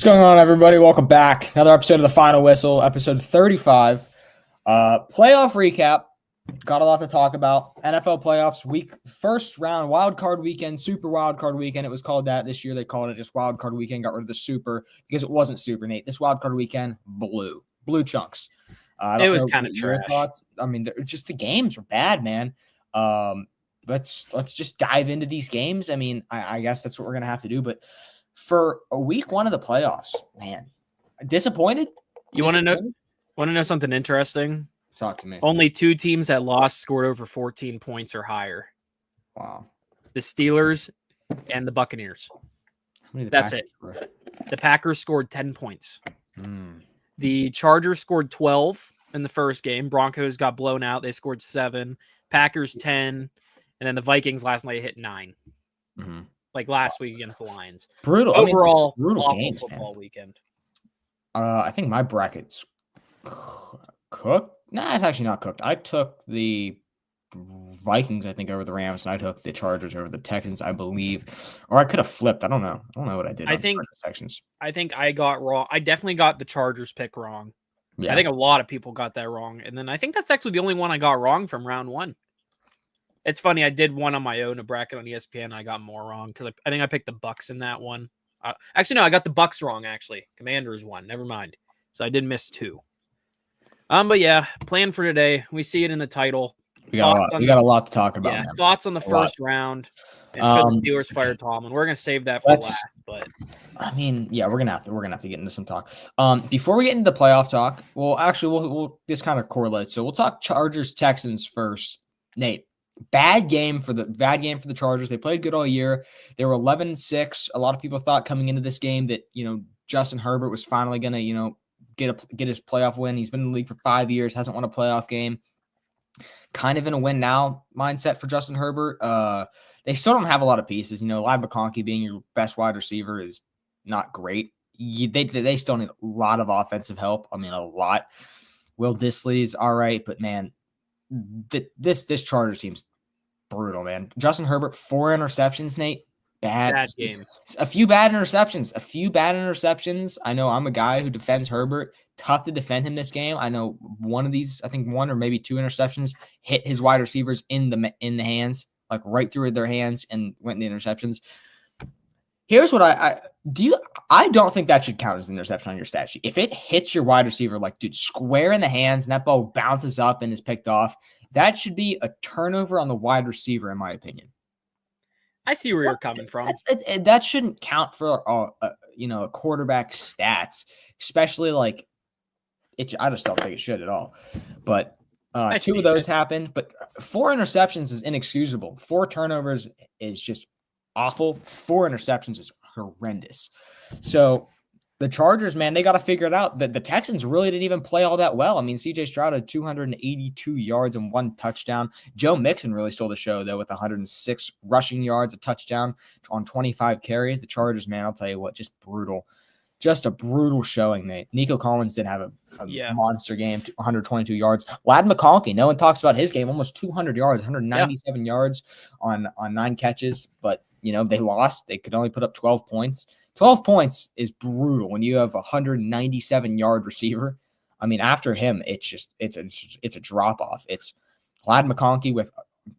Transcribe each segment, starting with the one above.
What's going on, everybody? Welcome back. Another episode of The Final Whistle, episode 35. Playoff recap. Got a lot to talk about. NFL playoffs week, first round, wild card weekend, super wild card weekend. It was called that this year. They called it just wild card weekend. Got rid of the super because it wasn't super, Nate. This wild card weekend, blue chunks. It was kind of trash. Thoughts. I mean, just the games were bad, man. Let's just dive into these games. I mean, I guess that's what we're gonna have to do, but. For a week one of the playoffs, man, disappointed. You want to know something interesting? Talk to me. Only two teams that lost scored over 14 points or higher. Wow. The Steelers and the Buccaneers. That's it. The Packers scored 10 points. The Chargers scored 12 in the first game. Broncos got blown out. They scored 7. Packers 10. And then the Vikings last night hit 9. Like last week against the Lions. Brutal. Overall, brutal awful games, football weekend. I think my bracket's cooked. Nah, it's actually not cooked. I took the Vikings, I think, over the Rams, and I took the Chargers over the Texans, I believe. Or I could have flipped. I don't know. I don't know what I did. I think I got wrong. I definitely got the Chargers pick wrong. Yeah. I think a lot of people got that wrong. And then I think that's actually the only one I got wrong from round one. It's funny. I did one on my own, a bracket on ESPN. And I got more wrong because I think I picked the Bucks in that one. Actually, no, I got the Bucks wrong. Actually, Commanders won. Never mind. So I did miss 2. But yeah, plan for today. We see it in the title. We got a lot to talk about. Yeah, thoughts on the first round. And should the Steelers fire Tomlin? We're gonna save that for last. But I mean, yeah, we're gonna have to get into some talk. Before we get into the playoff talk, well, actually, we'll just kind of correlate. So we'll talk Chargers Texans first. Nate. Bad game for the Chargers. They played good all year. They were 11-6. A lot of people thought coming into this game that, Justin Herbert was finally going to, get his playoff win. He's been in the league for 5 years, hasn't won a playoff game. Kind of in a win now mindset for Justin Herbert. They still don't have a lot of pieces. Ladd McConkey being your best wide receiver is not great. They still need a lot of offensive help. I mean, a lot. Will Dissly's all right, but man, this Chargers team's brutal, man. Justin Herbert, 4 interceptions, Nate. Bad game. A few bad interceptions. I know I'm a guy who defends Herbert. Tough to defend him this game. I know one of these, I think 1 or maybe 2 interceptions hit his wide receivers in the hands, like right through their hands and went in the interceptions. Here's what I don't think that should count as an interception on your stat sheet. If it hits your wide receiver, like, dude, square in the hands and that ball bounces up and is picked off, that should be a turnover on the wide receiver, in my opinion. I see where you're coming from. That shouldn't count for a quarterback stats, especially like it. I just don't think it should at all. But 2 of those happened, but 4 interceptions is inexcusable. 4 turnovers is just awful. 4 interceptions is horrendous. So the Chargers, man, they got to figure it out. The Texans really didn't even play all that well. I mean, C.J. Stroud had 282 yards and 1 touchdown. Joe Mixon really stole the show, though, with 106 rushing yards, a touchdown on 25 carries. The Chargers, man, I'll tell you what, just brutal. Just a brutal showing, Nate. Nico Collins did have a monster game, 122 yards. Ladd McConkey, no one talks about his game, almost 200 yards, 197 yards on 9 catches. But, they lost. They could only put up 12 points. 12 points is brutal when you have a 197-yard receiver. I mean, after him, it's a drop-off. It's Ladd McConkey with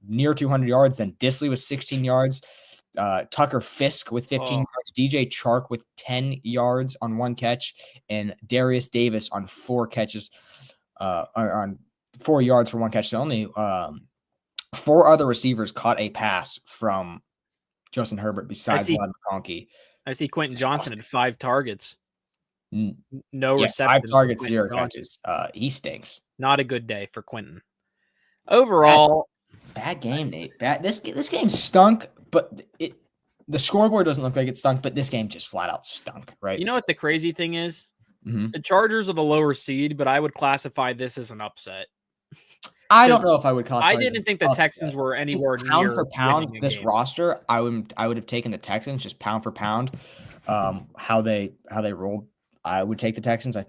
near 200 yards, then Dissly with 16 yards, Tucker Fisk with 15 yards, DJ Chark with 10 yards on 1 catch, and Darius Davis on 4 catches, on 4 yards for 1 catch. So only 4 other receivers caught a pass from Justin Herbert besides Ladd McConkey. I see Quentin Johnson had 5 targets. No receptions. 5 targets, 0 catches. He stinks. Not a good day for Quentin. Overall, bad game, Nate. This game stunk, but the scoreboard doesn't look like it stunk, but this game just flat out stunk, right? You know what the crazy thing is? The Chargers are the lower seed, but I would classify this as an upset. I don't know if I would classify. I didn't think the Texans were anywhere near pound for pound. This roster, I would have taken the Texans just pound for pound. How they rolled, I would take the Texans. I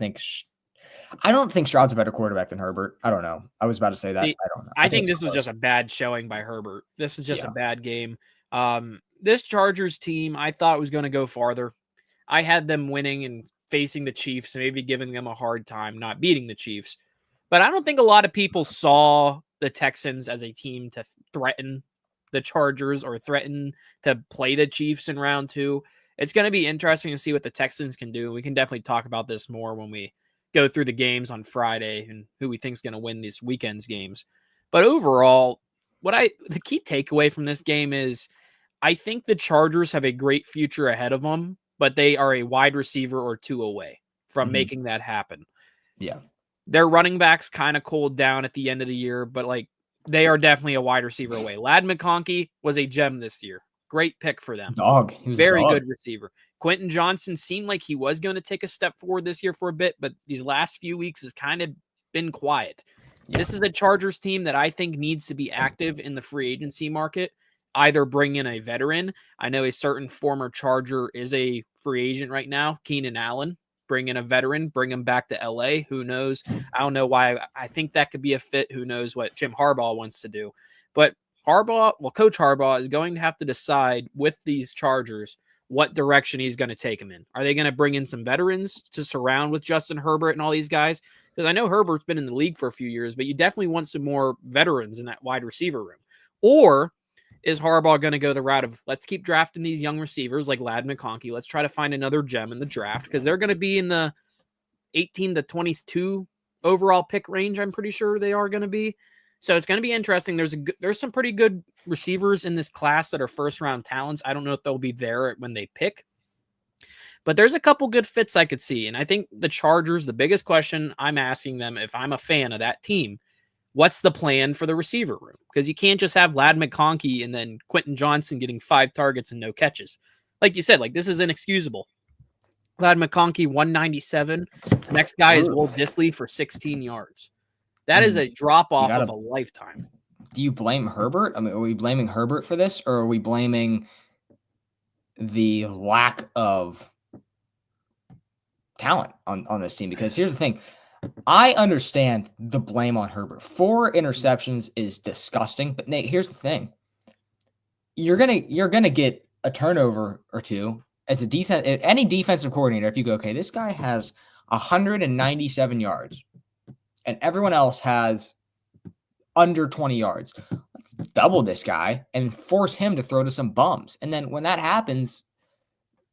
don't think Stroud's a better quarterback than Herbert. I don't know. I was about to say that. I don't know. I think this was just a bad showing by Herbert. This is just a bad game. This Chargers team, I thought was going to go farther. I had them winning and facing the Chiefs, maybe giving them a hard time not beating the Chiefs. But I don't think a lot of people saw the Texans as a team to threaten the Chargers or threaten to play the Chiefs in round 2. It's going to be interesting to see what the Texans can do. We can definitely talk about this more when we go through the games on Friday and who we think is going to win these weekend's games. But overall, the key takeaway from this game is I think the Chargers have a great future ahead of them, but they are a wide receiver or 2 away from making that happen. Yeah. Their running backs kind of cooled down at the end of the year, but like they are definitely a wide receiver away. Ladd McConkey was a gem this year. Great pick for them. He was very good receiver. Quentin Johnson seemed like he was going to take a step forward this year for a bit, but these last few weeks has kind of been quiet. Yeah. This is a Chargers team that I think needs to be active in the free agency market. Either bring in a veteran. I know a certain former Charger is a free agent right now, Keenan Allen. Bring in a veteran, bring him back to LA. Who knows? I don't know why. I think that could be a fit. Who knows what Jim Harbaugh wants to do. But Coach Harbaugh is going to have to decide with these Chargers what direction he's going to take them in. Are they going to bring in some veterans to surround with Justin Herbert and all these guys? Because I know Herbert's been in the league for a few years, but you definitely want some more veterans in that wide receiver room. Or is Harbaugh going to go the route of let's keep drafting these young receivers like Ladd McConkey? Let's try to find another gem in the draft because they're going to be in the 18 to 22 overall pick range. I'm pretty sure they are going to be. So it's going to be interesting. There's some pretty good receivers in this class that are first round talents. I don't know if they'll be there when they pick, but there's a couple good fits I could see. And I think the Chargers, the biggest question I'm asking them, if I'm a fan of that team, what's the plan for the receiver room? Because you can't just have Ladd McConkey and then Quentin Johnson getting 5 targets and no catches. Like you said, like this is inexcusable. Ladd McConkey, 197. The next guy is Will Dissly for 16 yards. That is a drop-off of a lifetime. Do you blame Herbert? I mean, are we blaming Herbert for this, or are we blaming the lack of talent on this team? Because here's the thing. I understand the blame on Herbert. 4 interceptions is disgusting, but Nate, here's the thing. You're gonna get a turnover or 2 as any defensive coordinator. If you go, okay, this guy has 197 yards, and everyone else has under 20 yards. Let's double this guy and force him to throw to some bums. And then when that happens,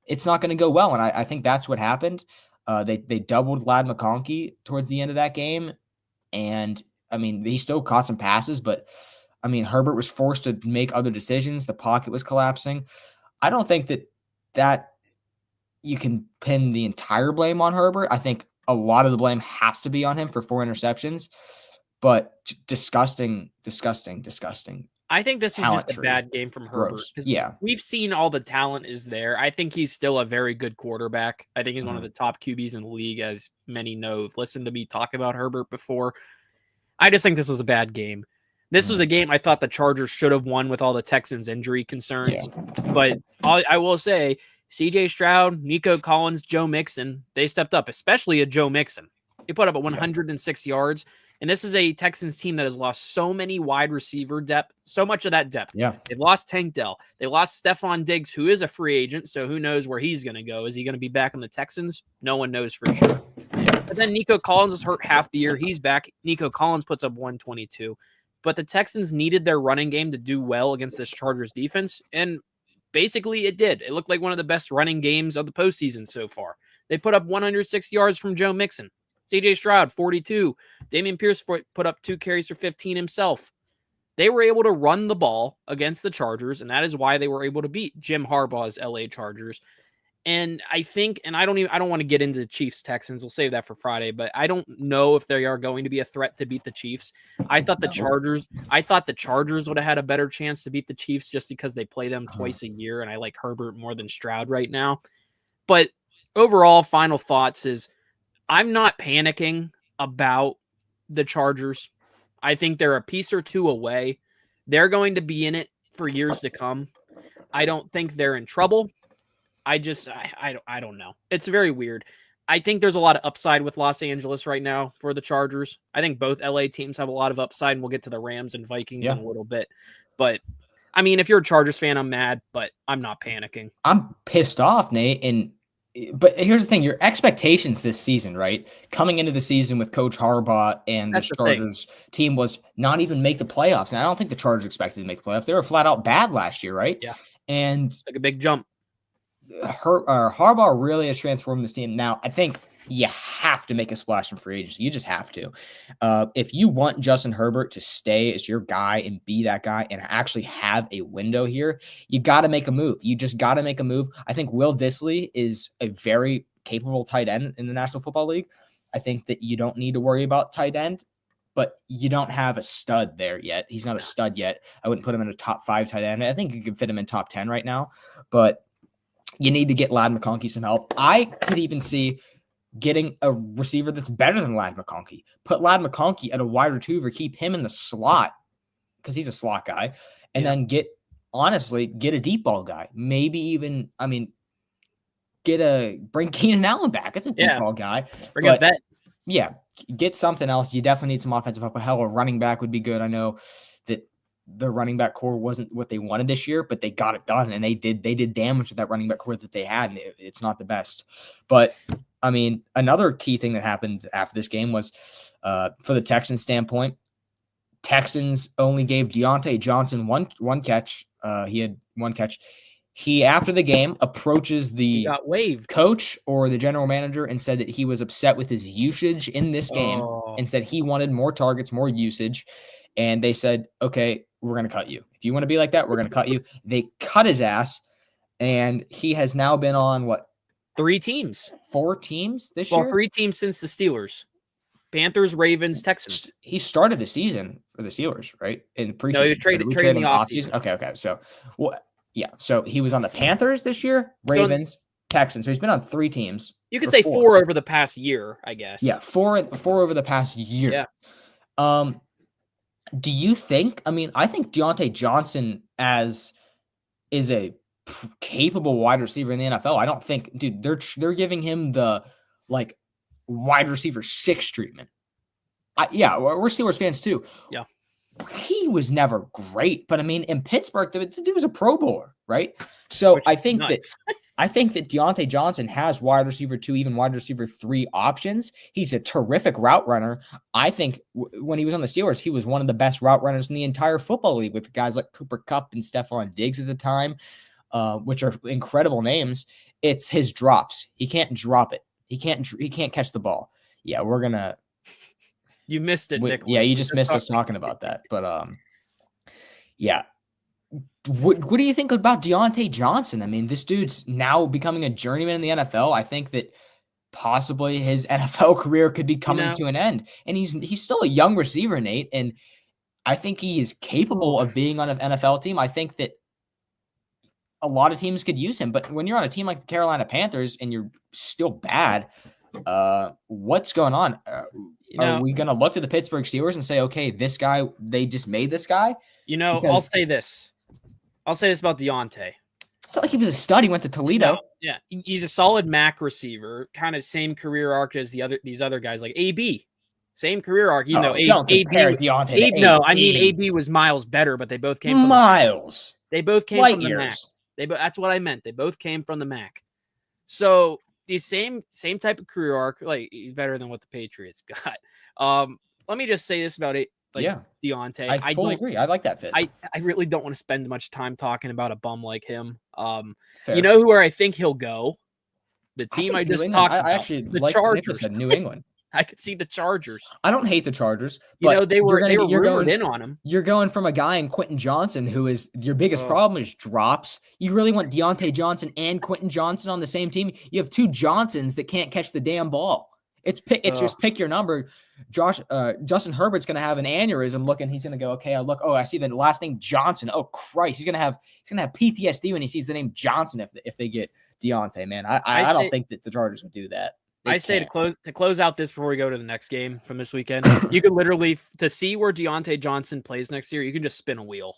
it's not going to go well. And I think that's what happened. They doubled Ladd McConkey towards the end of that game. And, I mean, he still caught some passes, but, I mean, Herbert was forced to make other decisions. The pocket was collapsing. I don't think that you can pin the entire blame on Herbert. I think a lot of the blame has to be on him for 4 interceptions. But disgusting. I think this was just a bad game from Herbert. Yeah. We've seen all the talent is there. I think he's still a very good quarterback. I think he's one of the top QBs in the league, as many know. Listen to me talk about Herbert before. I just think this was a bad game. This was a game I thought the Chargers should have won with all the Texans injury concerns. Yeah. But I will say, CJ Stroud, Nico Collins, Joe Mixon, they stepped up, especially a Joe Mixon. He put up 106 yards. And this is a Texans team that has lost so many wide receiver depth, so much of that depth. Yeah. They've lost Tank Dell. They lost Stephon Diggs, who is a free agent, so who knows where he's going to go. Is he going to be back on the Texans? No one knows for sure. Yeah. But then Nico Collins is hurt half the year. He's back. Nico Collins puts up 122. But the Texans needed their running game to do well against this Chargers defense, and basically it did. It looked like one of the best running games of the postseason so far. They put up 106 yards from Joe Mixon. CJ Stroud, 42. Dameon Pierce put up 2 carries for 15 himself. They were able to run the ball against the Chargers, and that is why they were able to beat Jim Harbaugh's LA Chargers. And I think, and I don't want to get into the Chiefs Texans. We'll save that for Friday, but I don't know if they are going to be a threat to beat the Chiefs. I thought the Chargers would have had a better chance to beat the Chiefs just because they play them twice a year, and I like Herbert more than Stroud right now. But overall, final thoughts is, I'm not panicking about the Chargers. I think they're a piece or 2 away. They're going to be in it for years to come. I don't think they're in trouble. I don't know. It's very weird. I think there's a lot of upside with Los Angeles right now for the Chargers. I think both LA teams have a lot of upside, and we'll get to the Rams and Vikings in a little bit. But, I mean, if you're a Chargers fan, I'm mad, but I'm not panicking. I'm pissed off, Nate, and But here's the thing: your expectations this season, right? Coming into the season with Coach Harbaugh and the Chargers team was not even make the playoffs. And I don't think the Chargers expected to make the playoffs. They were flat out bad last year, right? Yeah. And like a big jump. Harbaugh really has transformed this team. Now, I think you have to make a splash in free agency. You just have to. If you want Justin Herbert to stay as your guy and be that guy and actually have a window here, you got to make a move. You just got to make a move. I think Will Dissly is a very capable tight end in the National Football League. I think that you don't need to worry about tight end, but you don't have a stud there yet. He's not a stud yet. I wouldn't put him in a top 5 tight end. I think you can fit him in top 10 right now, but you need to get Ladd McConkey some help. I could even see getting a receiver that's better than Ladd McConkey. Put Ladd McConkey at a wide receiver, keep him in the slot because he's a slot guy, and then get a deep ball guy. Maybe even, bring Keenan Allen back. It's a deep ball guy. Bring a vet. Yeah, get something else. You definitely need some offensive help. Hell, a running back would be good. I know that the running back core wasn't what they wanted this year, but they got it done, and they did damage with that running back core that they had, and it's not the best. But another key thing that happened after this game was, for the Texans standpoint, Texans only gave Deontay Johnson one catch. He had one catch. He, after the game, approaches the coach or the general manager and said that he was upset with his usage in this game and said he wanted more targets, more usage. And they said, okay, we're going to cut you. If you want to be like that, we're going to cut you. They cut his ass, and he has now been on, what? 3 teams. 4 teams this year? 3 teams since the Steelers. Panthers, Ravens, Texans. He started the season for the Steelers, right? In preseason. No, he was traded in the offseason. Okay. So, so he was on the Panthers this year, Ravens, Texans. So he's been on 3 teams. You could say 4 over the past year, I guess. Yeah, 4 over the past year. Yeah. Do you think? I think Deontay Johnson is a capable wide receiver in the NFL. I don't think, dude, they're giving him the wide receiver 6 treatment. We're Steelers fans too. Yeah. He was never great, but in Pittsburgh, the dude was a Pro Bowler, right? So I think that Deontay Johnson has wide receiver 2, even wide receiver 3 options. He's a terrific route runner. I think when he was on the Steelers, he was one of the best route runners in the entire football league, with guys like Cooper Kupp and Stephon Diggs at the time, which are incredible names. It's his drops. He can't drop it. He can't catch the ball. Yeah, we're gonna. You missed it, Nicholas. Yeah, you just missed us talking about that. But yeah. What do you think about Deontay Johnson? This dude's now becoming a journeyman in the NFL. I think that possibly his NFL career could be coming to an end. And he's still a young receiver, Nate. And I think he is capable of being on an NFL team. I think that a lot of teams could use him. But when you're on a team like the Carolina Panthers and you're still bad, what's going on? Are we going to look to the Pittsburgh Steelers and say, okay, this guy, they just made this guy? I'll say this. I'll say this about Deontay. It's not like he was a stud. He went to Toledo. No, yeah, he's a solid MAC receiver, kind of same career arc as these other guys, like AB. Same career arc. Don't compare Deontay to AB. AB was miles better, but they both came from miles. They both came Light from the years. MAC. That's what I meant. They both came from the MAC. So the same type of career arc, he's better than what the Patriots got. Let me just say this about it. Deontay. I fully agree. I like that fit. I really don't want to spend much time talking about a bum like him. Fair. You know where I think he'll go? The team I just talked about. I actually the like Chargers. New England. I could see the Chargers. I don't hate the Chargers, but they were rumored in on him. You're going from a guy in Quentin Johnson, who is your biggest problem is drops. You really want Deontay Johnson and Quentin Johnson on the same team? You have 2 Johnsons that can't catch the damn ball. It's just pick your number. Justin Herbert's going to have an aneurysm looking. He's going to go, okay, I see the last name Johnson. Oh Christ. He's going to have PTSD when he sees the name Johnson if they get Deontay, man. I don't think that the Chargers would do that. I say to close out this before we go to the next game from this weekend, you could literally, to see where Deontay Johnson plays next year, you can just spin a wheel.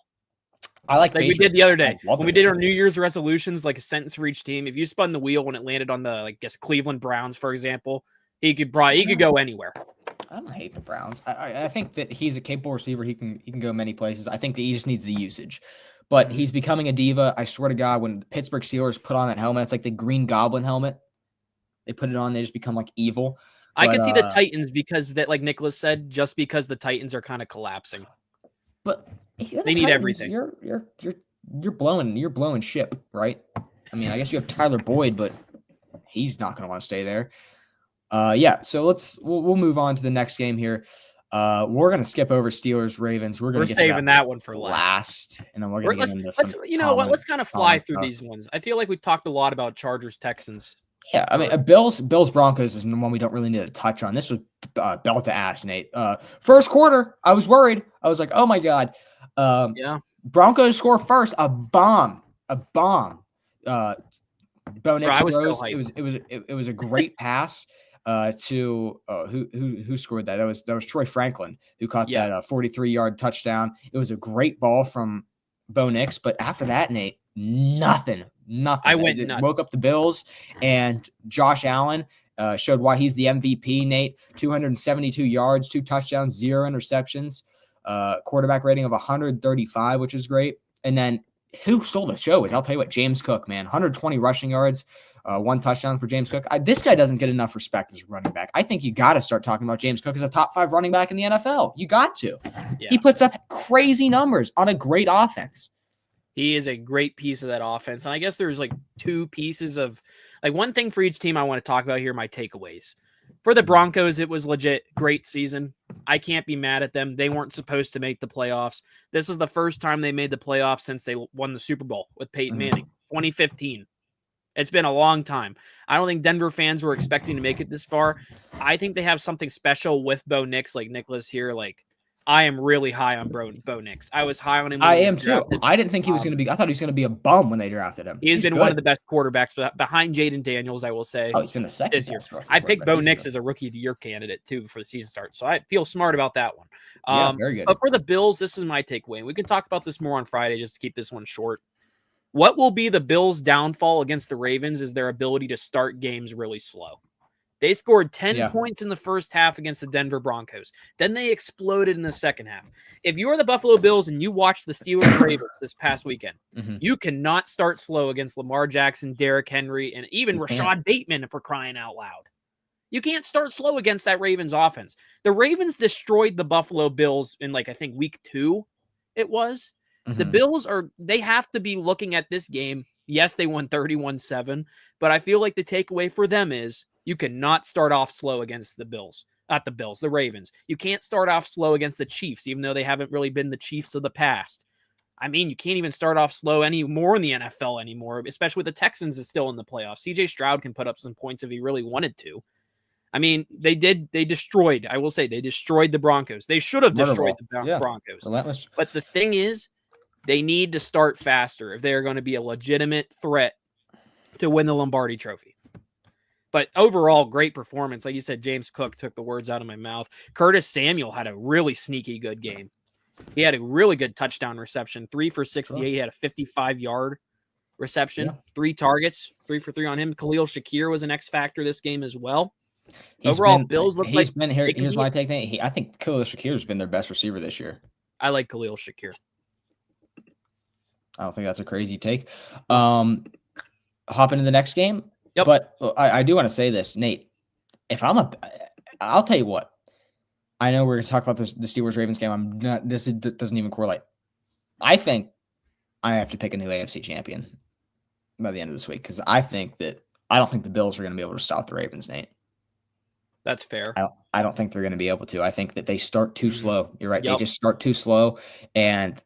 I like we did the other day when we did our New Year's resolutions, like a sentence for each team. If you spun the wheel when it landed on the, Cleveland Browns, for example, he could go anywhere. I don't hate the Browns. I think that he's a capable receiver. He can go many places. I think that he just needs the usage. But he's becoming a diva. I swear to God, when the Pittsburgh Steelers put on that helmet, it's like the Green Goblin helmet. They put it on, they just become like evil. I could see the Titans because that, like Nicholas said, just because the Titans are kind of collapsing. But they need everything. You're blowing ship, right? I mean, I guess you have Tyler Boyd, but he's not going to want to stay there. So we'll move on to the next game here. We're going to skip over Steelers Ravens. We're saving that one for last, and then we're going to get into some. Let's kind of fly through these ones. I feel like we've talked a lot about Chargers Texans. Yeah, I mean, Bills Broncos is one we don't really need to touch on. This was belt to ass, Nate. First quarter, I was worried. I was like, oh my god. Broncos score first, a bomb. Bo Nix throws. It was a great pass to who scored that? That was Troy Franklin who caught that 43-yard touchdown. It was a great ball from Bo Nix, but after that, Nate, nothing. I went nuts. Woke up the Bills, and Josh Allen showed why he's the MVP, Nate. 272 yards, 2 touchdowns, 0 interceptions, quarterback rating of 135, which is great. And then who stole the show is, I'll tell you what, James Cook, man. 120 rushing yards, 1 touchdown for James Cook. This guy doesn't get enough respect as a running back. I think you got to start talking about James Cook as a top 5 running back in the NFL. You got to. Yeah. He puts up crazy numbers on a great offense. He is a great piece of that offense. And I guess there's like 2 pieces of like one thing for each team I want to talk about here, my takeaways. For the Broncos, it was legit great season. I can't be mad at them. They weren't supposed to make the playoffs. This is the first time they made the playoffs since they won the Super Bowl with Peyton Manning, 2015. It's been a long time. I don't think Denver fans were expecting to make it this far. I think they have something special with Bo Nix, like Nicholas here. Like, I am really high on Bo Nix. I was high on him. I am too. I didn't think he was going to be. I thought he was going to be a bum when they drafted him. He's been good. One of the best quarterbacks behind Jaden Daniels, I will say. Oh, he's been the second this year. I picked Bo Nix as a rookie of the year candidate too before the season starts, so I feel smart about that one. Very good. But for the Bills, this is my takeaway. And we can talk about this more on Friday just to keep this one short. What will be the Bills' downfall against the Ravens is their ability to start games really slow. They scored 10 points in the first half against the Denver Broncos. Then they exploded in the second half. If you are the Buffalo Bills and you watched the Steelers Ravens this past weekend, you cannot start slow against Lamar Jackson, Derrick Henry, and even Rashad Bateman for crying out loud. You can't start slow against that Ravens offense. The Ravens destroyed the Buffalo Bills in I think week 2 it was. The Bills they have to be looking at this game. Yes, they won 31-7, but I feel like the takeaway for them is you cannot start off slow against the Bills. Not the Bills, the Ravens. You can't start off slow against the Chiefs, even though they haven't really been the Chiefs of the past. I mean, you can't even start off slow anymore in the NFL anymore, especially with the Texans is still in the playoffs. CJ Stroud can put up some points if he really wanted to. I mean, they destroyed the Broncos. They should have destroyed the Broncos. Relentless. But the thing is, they need to start faster if they are going to be a legitimate threat to win the Lombardi Trophy. But overall, great performance. Like you said, James Cook took the words out of my mouth. Curtis Samuel had a really sneaky good game. He had a really good touchdown reception, 3 for 68. He had a 55-yard reception, 3 targets, 3 for 3 on him. Khalil Shakir was an X factor this game as well. Bills look like here's my take. I think Khalil Shakir has been their best receiver this year. I like Khalil Shakir. I don't think that's a crazy take. Hop into the next game. Yep. But I do want to say this, Nate. I'll tell you what. I know we're going to talk about the Steelers-Ravens game. This doesn't even correlate. I think I have to pick a new AFC champion by the end of this week because I don't think the Bills are going to be able to stop the Ravens, Nate. That's fair. I don't think they're going to be able to. I think that they start too slow. You're right. Yep. They just start too slow. And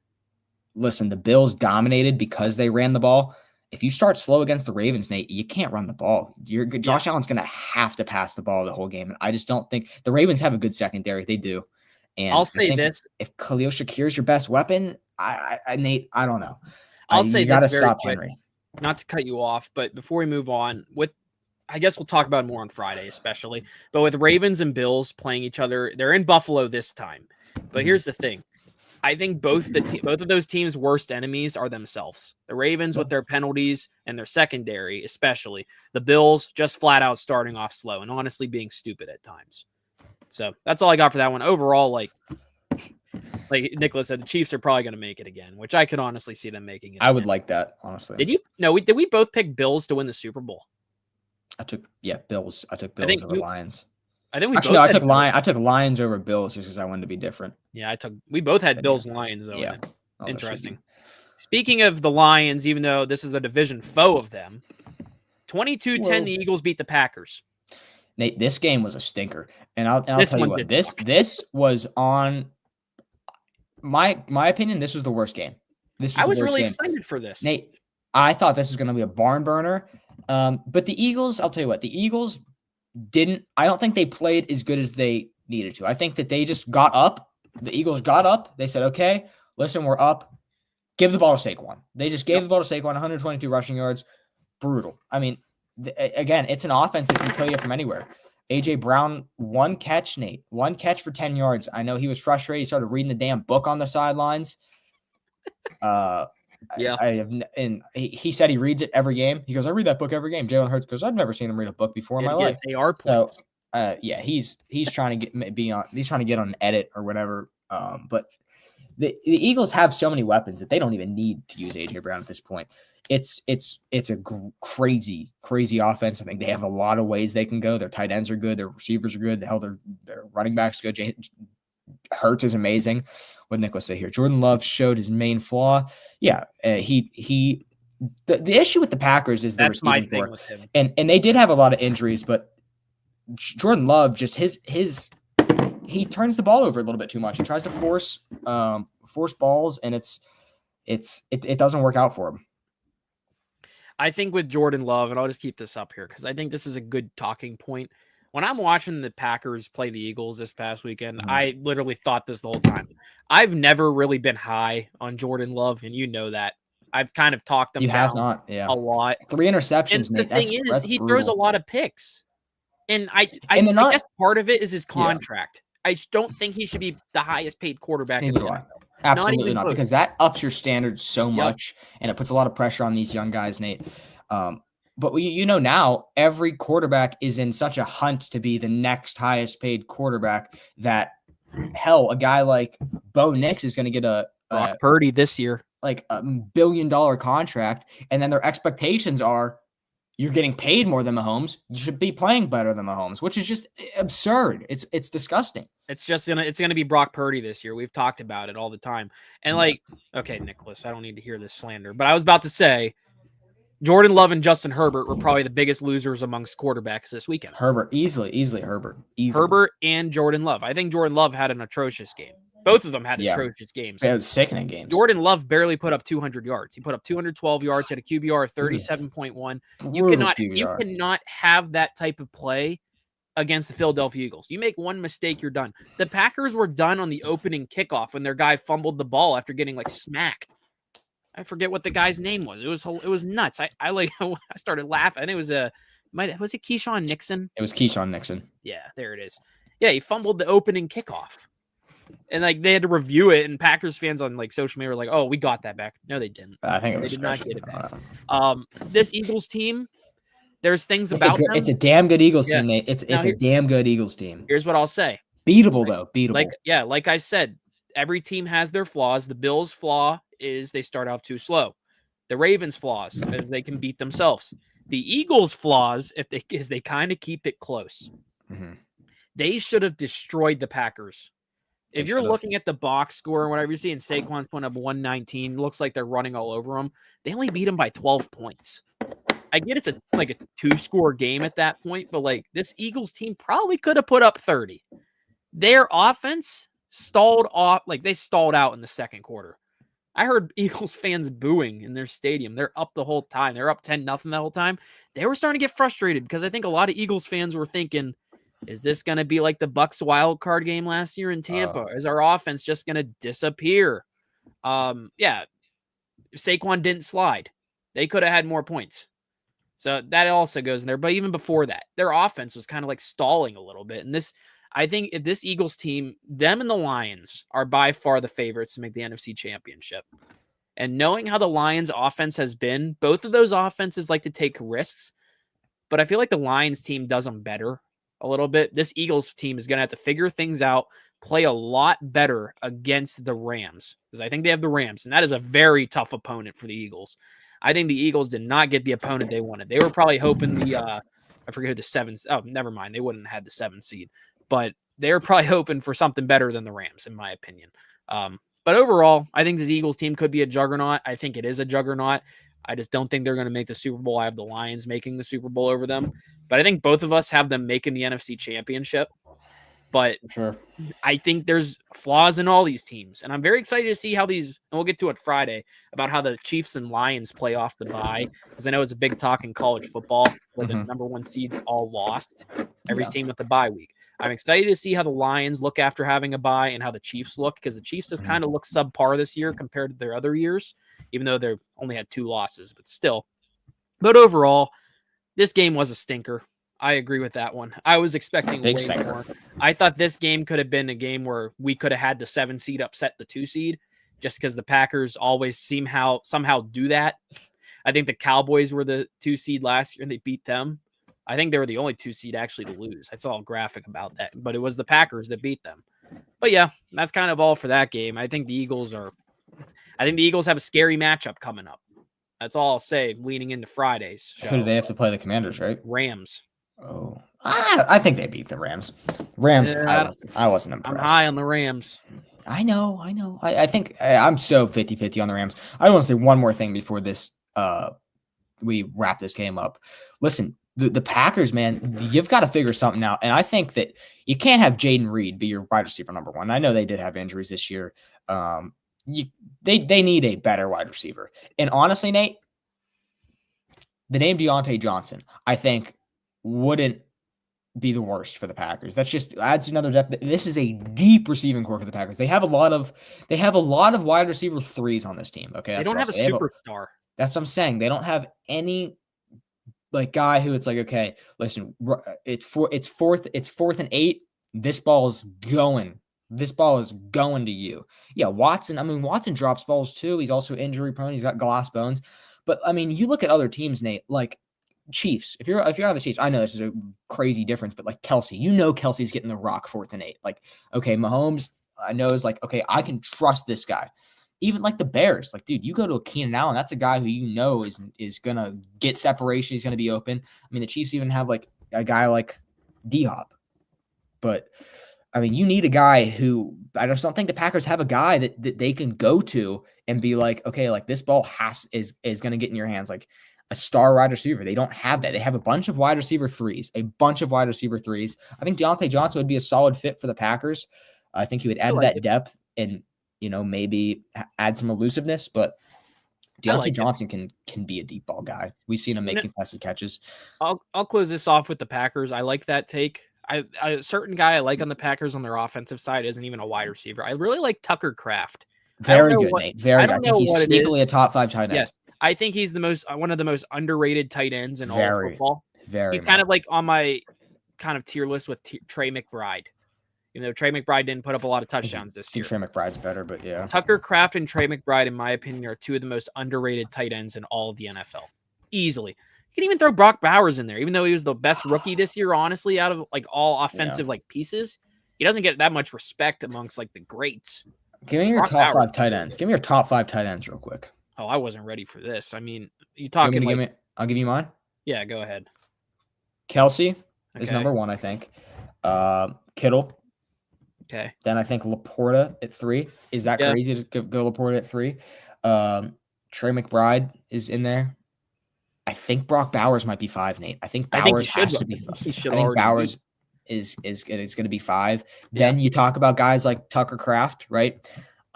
listen, the Bills dominated because they ran the ball. If you start slow against the Ravens, Nate, you can't run the ball. Josh Allen's going to have to pass the ball the whole game. And I just don't think the Ravens have a good secondary. They do. And I'll say this: if Khalil Shakir is your best weapon, Nate, I don't know. I'll say you got to stop quick, Henry. Not to cut you off, but before we move on, I guess we'll talk about it more on Friday, especially. But with Ravens and Bills playing each other, they're in Buffalo this time. But here's the thing. I think both of those teams' worst enemies are themselves. The Ravens with their penalties and their secondary, especially. The Bills just flat out starting off slow and honestly being stupid at times. So that's all I got for that one. Overall, like Nicholas said, the Chiefs are probably going to make it again, which I could honestly see them making it. I would like that, honestly. Did we both pick Bills to win the Super Bowl? I took Bills. I took I Bills think over Lions. I think we Actually, both no, had Bills. I took Lions over Bills just because I wanted to be different. Yeah, we both had Bills Lions though. Yeah. Interesting. Speaking of the Lions, even though this is the division foe of them, 22-10 the Eagles beat the Packers. Nate, this game was a stinker. And I'll tell you what, this was on my opinion, this was the worst game. I was really excited for this. Nate, I thought this was going to be a barn burner. But the Eagles, I'll tell you what, the Eagles I don't think they played as good as they needed to. I think that they just got up. The Eagles got up. They said, okay, listen, we're up. Give the ball to Saquon. They just gave the ball to Saquon, 122 rushing yards. Brutal. I mean, again, it's an offense that can kill you from anywhere. A.J. Brown, one catch, Nate. One catch for 10 yards. I know he was frustrated. He started reading the damn book on the sidelines. And he said he reads it every game. He goes, I read that book every game. Jalen Hurts goes, I've never seen him read a book before in my life. They are points. So, he's trying to he's trying to get on an edit or whatever. But the Eagles have so many weapons that they don't even need to use A.J. Brown at this point. It's a crazy offense. I think they have a lot of ways they can go. Their tight ends are good. Their receivers are good. Their running backs are good. Hurts is amazing. What did Nicholas say here? Jordan Love showed his main flaw. Yeah, the issue with the Packers is the receiving core, and they did have a lot of injuries, but Jordan Love just he turns the ball over a little bit too much. He tries to force balls, and it doesn't work out for him. I think with Jordan Love, and I'll just keep this up here because I think this is a good talking point. When I'm watching the Packers play the Eagles this past weekend, I literally thought this the whole time. I've never really been high on Jordan Love, and you know that. I've kind of talked him down a lot. 3 interceptions, and Nate. The thing is, he throws a lot of picks. And I guess part of it is his contract. I just don't think he should be the highest paid quarterback in the NFL. Absolutely not, because that ups your standards so much, and it puts a lot of pressure on these young guys, Nate. But now every quarterback is in such a hunt to be the next highest paid quarterback that, hell, a guy like Bo Nix is going to get a Brock Purdy this year, like $1 billion contract, and then their expectations are you're getting paid more than Mahomes. You should be playing better than Mahomes, which is just absurd. It's disgusting. It's gonna be Brock Purdy this year. We've talked about it all the time. And okay, Nicholas, I don't need to hear this slander, but I was about to say Jordan Love and Justin Herbert were probably the biggest losers amongst quarterbacks this weekend. Herbert, easily Herbert. Herbert and Jordan Love. I think Jordan Love had an atrocious game. Both of them had atrocious games. They had sickening games. Jordan Love barely put up 200 yards. He put up 212 yards, had a QBR of 37.1. You cannot have that type of play against the Philadelphia Eagles. You make one mistake, you're done. The Packers were done on the opening kickoff when their guy fumbled the ball after getting smacked. I forget what the guy's name was. It was nuts. I started laughing. I think was it Keyshawn Nixon? It was Keyshawn Nixon. Yeah, there it is. Yeah, he fumbled the opening kickoff. And they had to review it, and Packers fans on social media were like, "Oh, we got that back." No, they didn't. I think they did not get it back. This Eagles team, there's things about them. It's a damn good Eagles team, Nate. It's a damn good Eagles team. Here's what I'll say: beatable though, beatable. Like I said, every team has their flaws. The Bills' flaw is they start off too slow. The Ravens' flaws is they can beat themselves. The Eagles' flaws is they kind of keep it close. Mm-hmm. They should have destroyed the Packers. If you're looking at the box score and whatever, you're seeing Saquon's putting up 119. Looks like they're running all over them. They only beat them by 12 points. I get it's a 2-score game at that point, but this Eagles team probably could have put up 30. Their offense stalled off. They stalled out in the second quarter. I heard Eagles fans booing in their stadium. They're up the whole time. They're up 10-0 the whole time. They were starting to get frustrated because I think a lot of Eagles fans were thinking, is this going to be like the Bucs wild card game last year in Tampa? Is our offense just going to disappear? Saquon didn't slide. They could have had more points. So that also goes in there. But even before that, their offense was kind of stalling a little bit. And I think if this Eagles team, them and the Lions are by far the favorites to make the NFC Championship. And knowing how the Lions offense has been, both of those offenses like to take risks. But I feel like the Lions team does them better a little bit. This Eagles team is going to have to figure things out, play a lot better against the Rams, because I think they have the Rams, and that is a very tough opponent for the Eagles. I think the Eagles did not get the opponent they wanted. They were probably hoping the I forget who the 7. Oh, never mind. They wouldn't have had the 7 seed, but they're probably hoping for something better than the Rams, in my opinion. But overall, I think this Eagles team could be a juggernaut. I think it is a juggernaut. I just don't think they're going to make the Super Bowl. I have the Lions making the Super Bowl over them. But I think both of us have them making the NFC Championship. But sure, I think there's flaws in all these teams. And I'm very excited to see how these, and we'll get to it Friday, about how the Chiefs and Lions play off the bye. Because I know it's a big talk in college football where the number 1 seeds all lost. Every team with the bye week. I'm excited to see how the Lions look after having a bye and how the Chiefs look, because the Chiefs have kind of looked subpar this year compared to their other years, even though they've only had 2 losses, but still. But overall, this game was a stinker. I agree with that one. I was expecting way more. I thought this game could have been a game where we could have had the 7 seed upset the 2 seed, just because the Packers always somehow do that. I think the Cowboys were the 2 seed last year and they beat them. I think they were the only 2 seed actually to lose. I saw a graphic about that, but it was the Packers that beat them. But yeah, that's kind of all for that game. I think the Eagles have a scary matchup coming up. That's all I'll say leading into Friday's show. Who do they have to play? The Commanders, right? Rams. Oh, I think they beat the Rams. I wasn't impressed. I'm high on the Rams. I know. I think I'm so 50-50 on the Rams. I want to say one more thing before this. We wrap this game up. Listen, the Packers, man, you've got to figure something out. And I think that you can't have Jaden Reed be your wide receiver number 1. I know they did have injuries this year. They need a better wide receiver. And honestly, Nate, the name Deontay Johnson, I think, wouldn't be the worst for the Packers. That's just adds another depth. This is a deep receiving core for the Packers. They have a lot of wide receiver 3s on this team. Okay, they don't have a superstar. That's what I'm saying. They don't have any like guy who it's like, okay, listen, it's 4th and 8. This ball is going. This ball is going to you. Yeah, Watson. I mean, Watson drops balls too. He's also injury prone. He's got glass bones. But I mean, you look at other teams, Nate, like Chiefs. If you're on the Chiefs, I know this is a crazy difference, but like Kelsey, Kelsey's getting the rock 4th and 8. Like, okay, Mahomes, I know is like, okay, I can trust this guy. Even like the Bears, like, dude, you go to a Keenan Allen, that's a guy who is gonna get separation. He's gonna be open. I mean, the Chiefs even have like a guy like D-Hop, but I mean, you need a guy who I just don't think the Packers have a guy that they can go to and be like, okay, like this ball is gonna get in your hands, like a star wide receiver. They don't have that. They have a bunch of wide receiver 3s. I think Deontay Johnson would be a solid fit for the Packers. I think he would add that depth and maybe add some elusiveness, but Deontay Johnson can be a deep ball guy. We've seen him make contested catches. I'll close this off with the Packers. I like that take. A certain guy I like on the Packers on their offensive side isn't even a wide receiver. I really like Tucker Kraft. Very good, Nate. I think he's sneakily a top 5 tight end. Yes, I think he's one of the most underrated tight ends in all of football. He's kind of like on my kind of tier list with Trey McBride. Even though Trey McBride didn't put up a lot of touchdowns this year. Trey McBride's better, but yeah. Tucker Kraft and Trey McBride, in my opinion, are 2 of the most underrated tight ends in all of the NFL. Easily. You can even throw Brock Bowers in there, even though he was the best rookie this year, honestly, out of like all offensive like pieces. He doesn't get that much respect amongst like the greats. Give me your top 5 tight ends. Give me your top 5 tight ends real quick. Oh, I wasn't ready for this. I mean, you talking I'll give you mine. Yeah, go ahead. Kelsey is number 1, I think. Kittle. Okay. Then I think Laporta at 3. Is that crazy to go Laporta at 3? Trey McBride is in there. I think Brock Bowers might be 5, Nate. I think Bowers has to be 5. I think Bowers is going to be 5. Then you talk about guys like Tucker Kraft, right?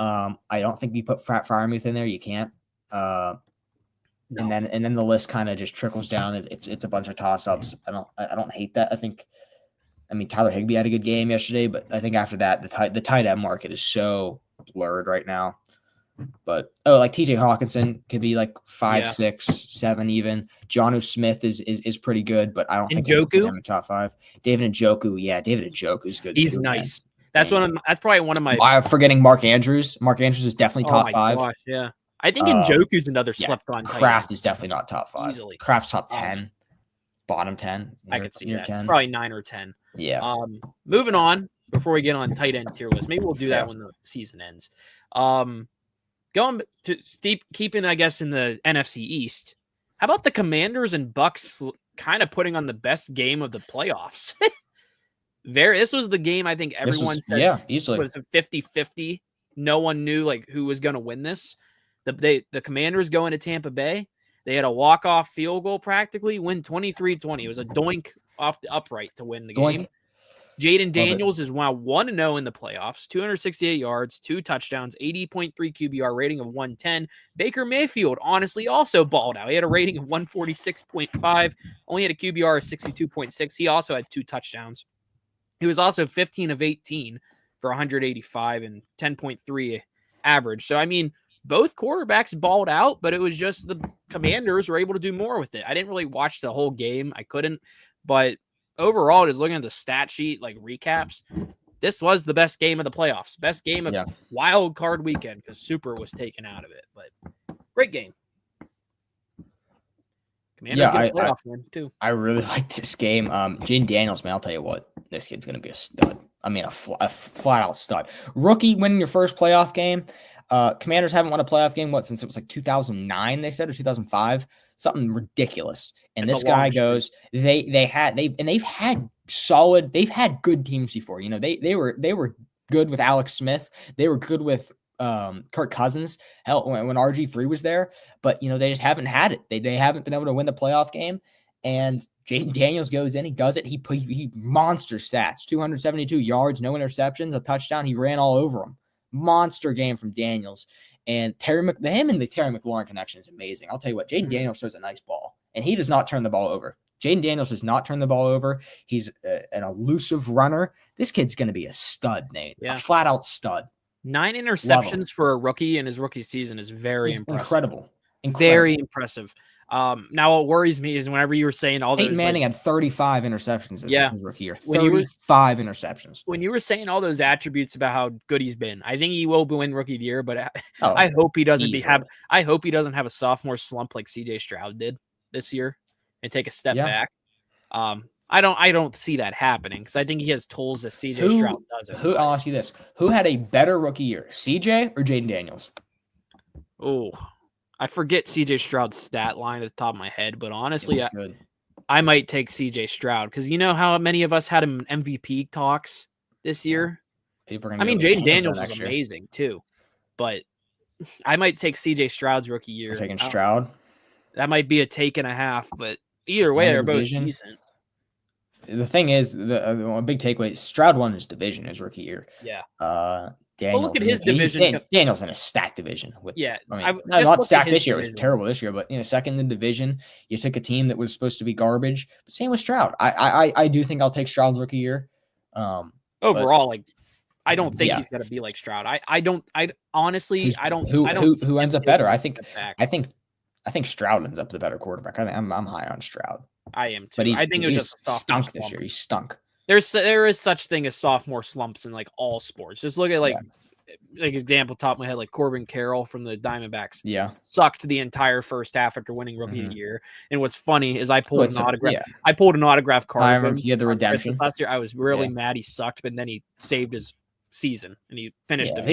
I don't think you put Freiermuth in there. You can't. No. And then the list kind of just trickles down. It's a bunch of toss-ups. I don't hate that. I mean, Tyler Higbee had a good game yesterday, but I think after that, the tight end market is so blurred right now. But like TJ Hawkinson could be like 5, 6, 7 even. Jonnu Smith is pretty good, but I don't think him in top 5. David Njoku, David Njoku's good. He's too, nice. Man. That's probably one of my. I'm forgetting Mark Andrews. Mark Andrews is definitely top 5. Gosh, yeah. I think Njoku's another slept on. Kraft is definitely not top 5. Easily. Kraft's top 10, bottom 10. I could see that. 10. Probably 9 or 10. Yeah. Moving on before we get on tight end tier list. Maybe we'll do that when the season ends. Going to keeping, I guess, in the NFC East. How about the Commanders and Bucks kind of putting on the best game of the playoffs. This was the game I think everyone said easily was a 50-50. No one knew like who was going to win this. The Commanders going to Tampa Bay. They had a walk-off field goal practically, win 23-20. It was a doink off the upright to win the game. Jaden Daniels is now 1-0 in the playoffs, 268 yards, 2 touchdowns, 80.3 QBR, rating of 110. Baker Mayfield honestly also balled out. He had a rating of 146.5, only had a QBR of 62.6. He also had 2 touchdowns. He was also 15 of 18 for 185 and 10.3 average. So, I mean, both quarterbacks balled out, but it was just the Commanders were able to do more with it. I didn't really watch the whole game. I couldn't. But overall, just looking at the stat sheet, like recaps, this was the best game of the playoffs. Best game of wild card weekend because Super was taken out of it. But great game. Commanders get a playoff win too. I really like this game. Jaden Daniels, man, I'll tell you what, this kid's going to be a stud. I mean, a flat out stud. Rookie winning your first playoff game. Commanders haven't won a playoff game, since it was like 2009, they said, or 2005, something ridiculous. And this guy goes, they've had good teams before. You know, they were good with Alex Smith. They were good with Kirk Cousins. Hell, when RG3 was there, but you know, they just haven't had it. They haven't been able to win the playoff game. And Jaden Daniels goes in, he does it. He monster stats, 272 yards, no interceptions, a touchdown. He ran all over them. Monster game from Daniels. And Terry McLaurin connection is amazing. I'll tell you what, Jaden Daniels throws a nice ball, and he does not turn the ball over. Jaden Daniels does not turn the ball over. He's an elusive runner. This kid's going to be a stud, Nate. A flat-out stud. 9 interceptions for a rookie in his rookie season is very impressive. Incredible. Very impressive. Now what worries me is whenever you were saying all those, Peyton Manning had 35 interceptions in his rookie year. 35 interceptions. When you were saying all those attributes about how good he's been, I think he will win rookie of the year, but I hope he doesn't I hope he doesn't have a sophomore slump like CJ Stroud did this year and take a step back. I don't see that happening because I think he has tools that CJ Stroud doesn't. I'll ask you this: who had a better rookie year, CJ or Jaden Daniels? Oh, I forget CJ Stroud's stat line at the top of my head, but honestly, I might take CJ Stroud because you know how many of us had him in MVP talks this year. Jaden Daniels is amazing too, but I might take CJ Stroud's rookie year. You're taking Stroud. That might be a take and a half, but either way, they're both decent. The thing is, the big takeaway: Stroud won his division his rookie year. Yeah. Daniels, look at his division. Daniels in a stacked division. Not stacked this year. It was terrible this year, but second in the division. You took a team that was supposed to be garbage. But same with Stroud. I do think I'll take Stroud's rookie year. Overall, I don't think he's going to be like Stroud. Honestly, I don't. Who ends up better? I think Stroud ends up the better quarterback. I'm high on Stroud. I am too. But I think it was just a stunk this year. He stunk. There is such thing as sophomore slumps in like all sports. Just look at like example top of my head, like Corbin Carroll from the Diamondbacks. Yeah, sucked the entire first half after winning rookie of the year. And what's funny is I pulled an autograph. Yeah. I pulled an autograph card. I remember he had the redemption last year. I was really mad he sucked, but then he saved his season and he finished it.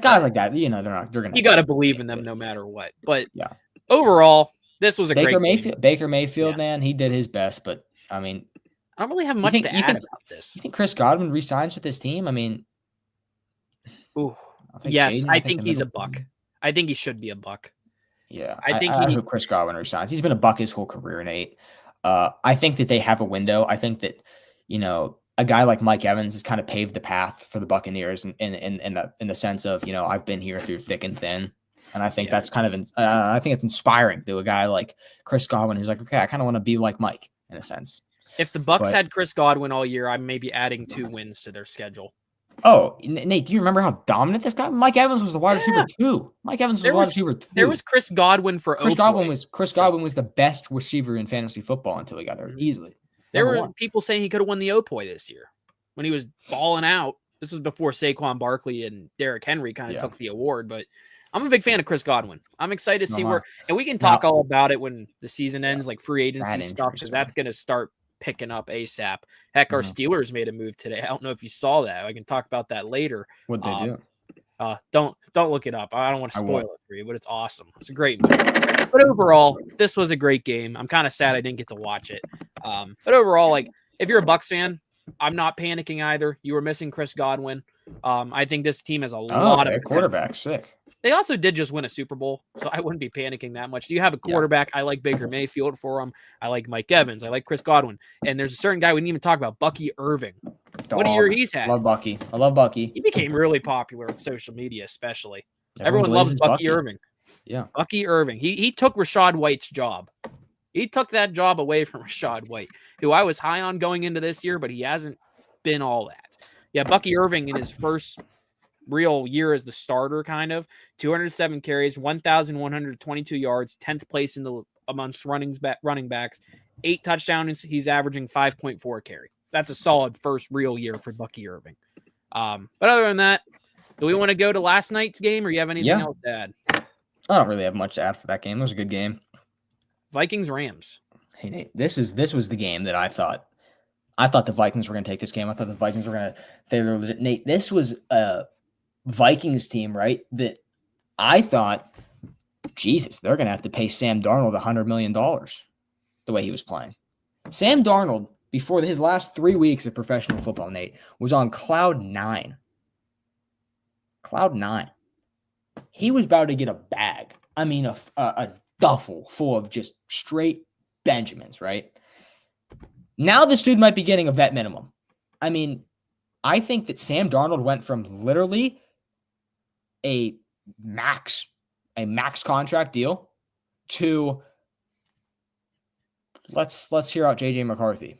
Guys like that, they're gonna. You got to believe in them no matter what. But overall, this was a great game. Baker Mayfield, man, he did his best, but I mean. I don't really have much to add about this. You think Chris Godwin resigns with his team? I mean, yes, I think he's a buck. I think he should be a buck. Yeah, I hope Chris Godwin resigns. He's been a buck his whole career, Nate. I think that they have a window. I think that a guy like Mike Evans has kind of paved the path for the Buccaneers in the sense of I've been here through thick and thin. And I think that's kind of I think it's inspiring to a guy like Chris Godwin who's like, okay, I kind of want to be like Mike in a sense. If the Bucs had Chris Godwin all year, I may be adding 2 wins to their schedule. Oh, Nate, do you remember how dominant this guy? Mike Evans was the wide receiver too. There was Chris Godwin for Chris Godwin was the best receiver in fantasy football until he got there easily. There were people saying he could have won the Opoi this year when he was balling out. This was before Saquon Barkley and Derrick Henry kind of took the award, but I'm a big fan of Chris Godwin. I'm excited to see and we can talk all about it when the season ends, like free agency stuff, because that's going to start picking up ASAP. Heck, our Steelers made a move today. I don't know if you saw that. I can talk about that later. What'd they do? Don't look it up. I don't want to spoil it for you, but it's awesome. It's a great movie. But overall, this was a great game. I'm kind of sad I didn't get to watch it. But overall, like, if you're a Bucs fan, I'm not panicking either. You were missing Chris Godwin. I think this team has a lot of quarterback sick. They also did just win a Super Bowl, so I wouldn't be panicking that much. Do you have a quarterback? I like Baker Mayfield for him. I like Mike Evans. I like Chris Godwin. And there's a certain guy we didn't even talk about, Bucky Irving. What a year he's had. I love Bucky. He became really popular on social media, especially. Everyone loves Bucky Irving. Yeah. Bucky Irving. He took Rachaad White's job. He took that job away from Rachaad White, who I was high on going into this year, but he hasn't been all that. Yeah, Bucky Irving in his first real year as the starter, kind of 207 carries, 1,122 yards, 10th place amongst running backs, 8 touchdowns. He's averaging 5.4 carry. That's a solid first real year for Bucky Irving. But other than that, do we want to go to last night's game, or you have anything else to add? I don't really have much to add for that game. It was a good game. Vikings Rams. Hey Nate, this was the game that I thought the Vikings were going to take this game. I thought the Vikings were going to favor legit. Nate, this was a Vikings team, right? That I thought, Jesus, they're going to have to pay Sam Darnold $100 million the way he was playing. Sam Darnold, before his last 3 weeks of professional football, Nate, was on cloud 9. Cloud 9. He was about to get a bag. I mean, a duffel full of just straight Benjamins, right? Now this dude might be getting a vet minimum. I mean, I think that Sam Darnold went from literally a max contract deal to let's hear out JJ McCarthy.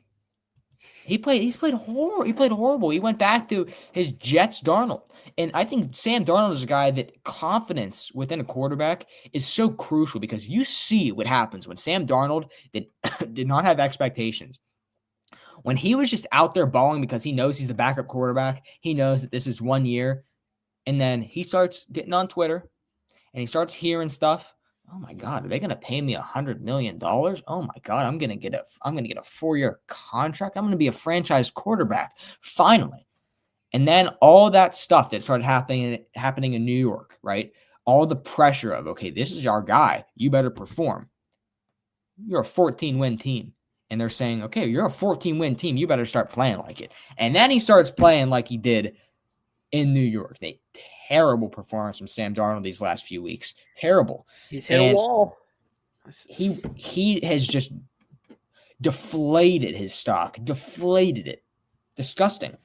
He played horrible. He went back to his Jets Darnold. And I think Sam Darnold is a guy that confidence within a quarterback is so crucial, because you see what happens when Sam Darnold did not have expectations. When he was just out there balling because he knows he's the backup quarterback, he knows that this is 1 year, and then he starts getting on Twitter and he starts hearing stuff. Oh my God, are they going to pay me $100 million? Oh my God, I'm going to get a 4-year contract. I'm going to be a franchise quarterback finally. And then all that stuff that started happening in New York, right? All the pressure of, okay, this is our guy. You better perform. You're a 14-win team. And they're saying, okay, you're a 14-win team. You better start playing like it. And then he starts playing like he did in New York. Terrible performance from Sam Darnold these last few weeks. Terrible. He's hit a wall. He has just deflated his stock. Deflated it. Disgusting.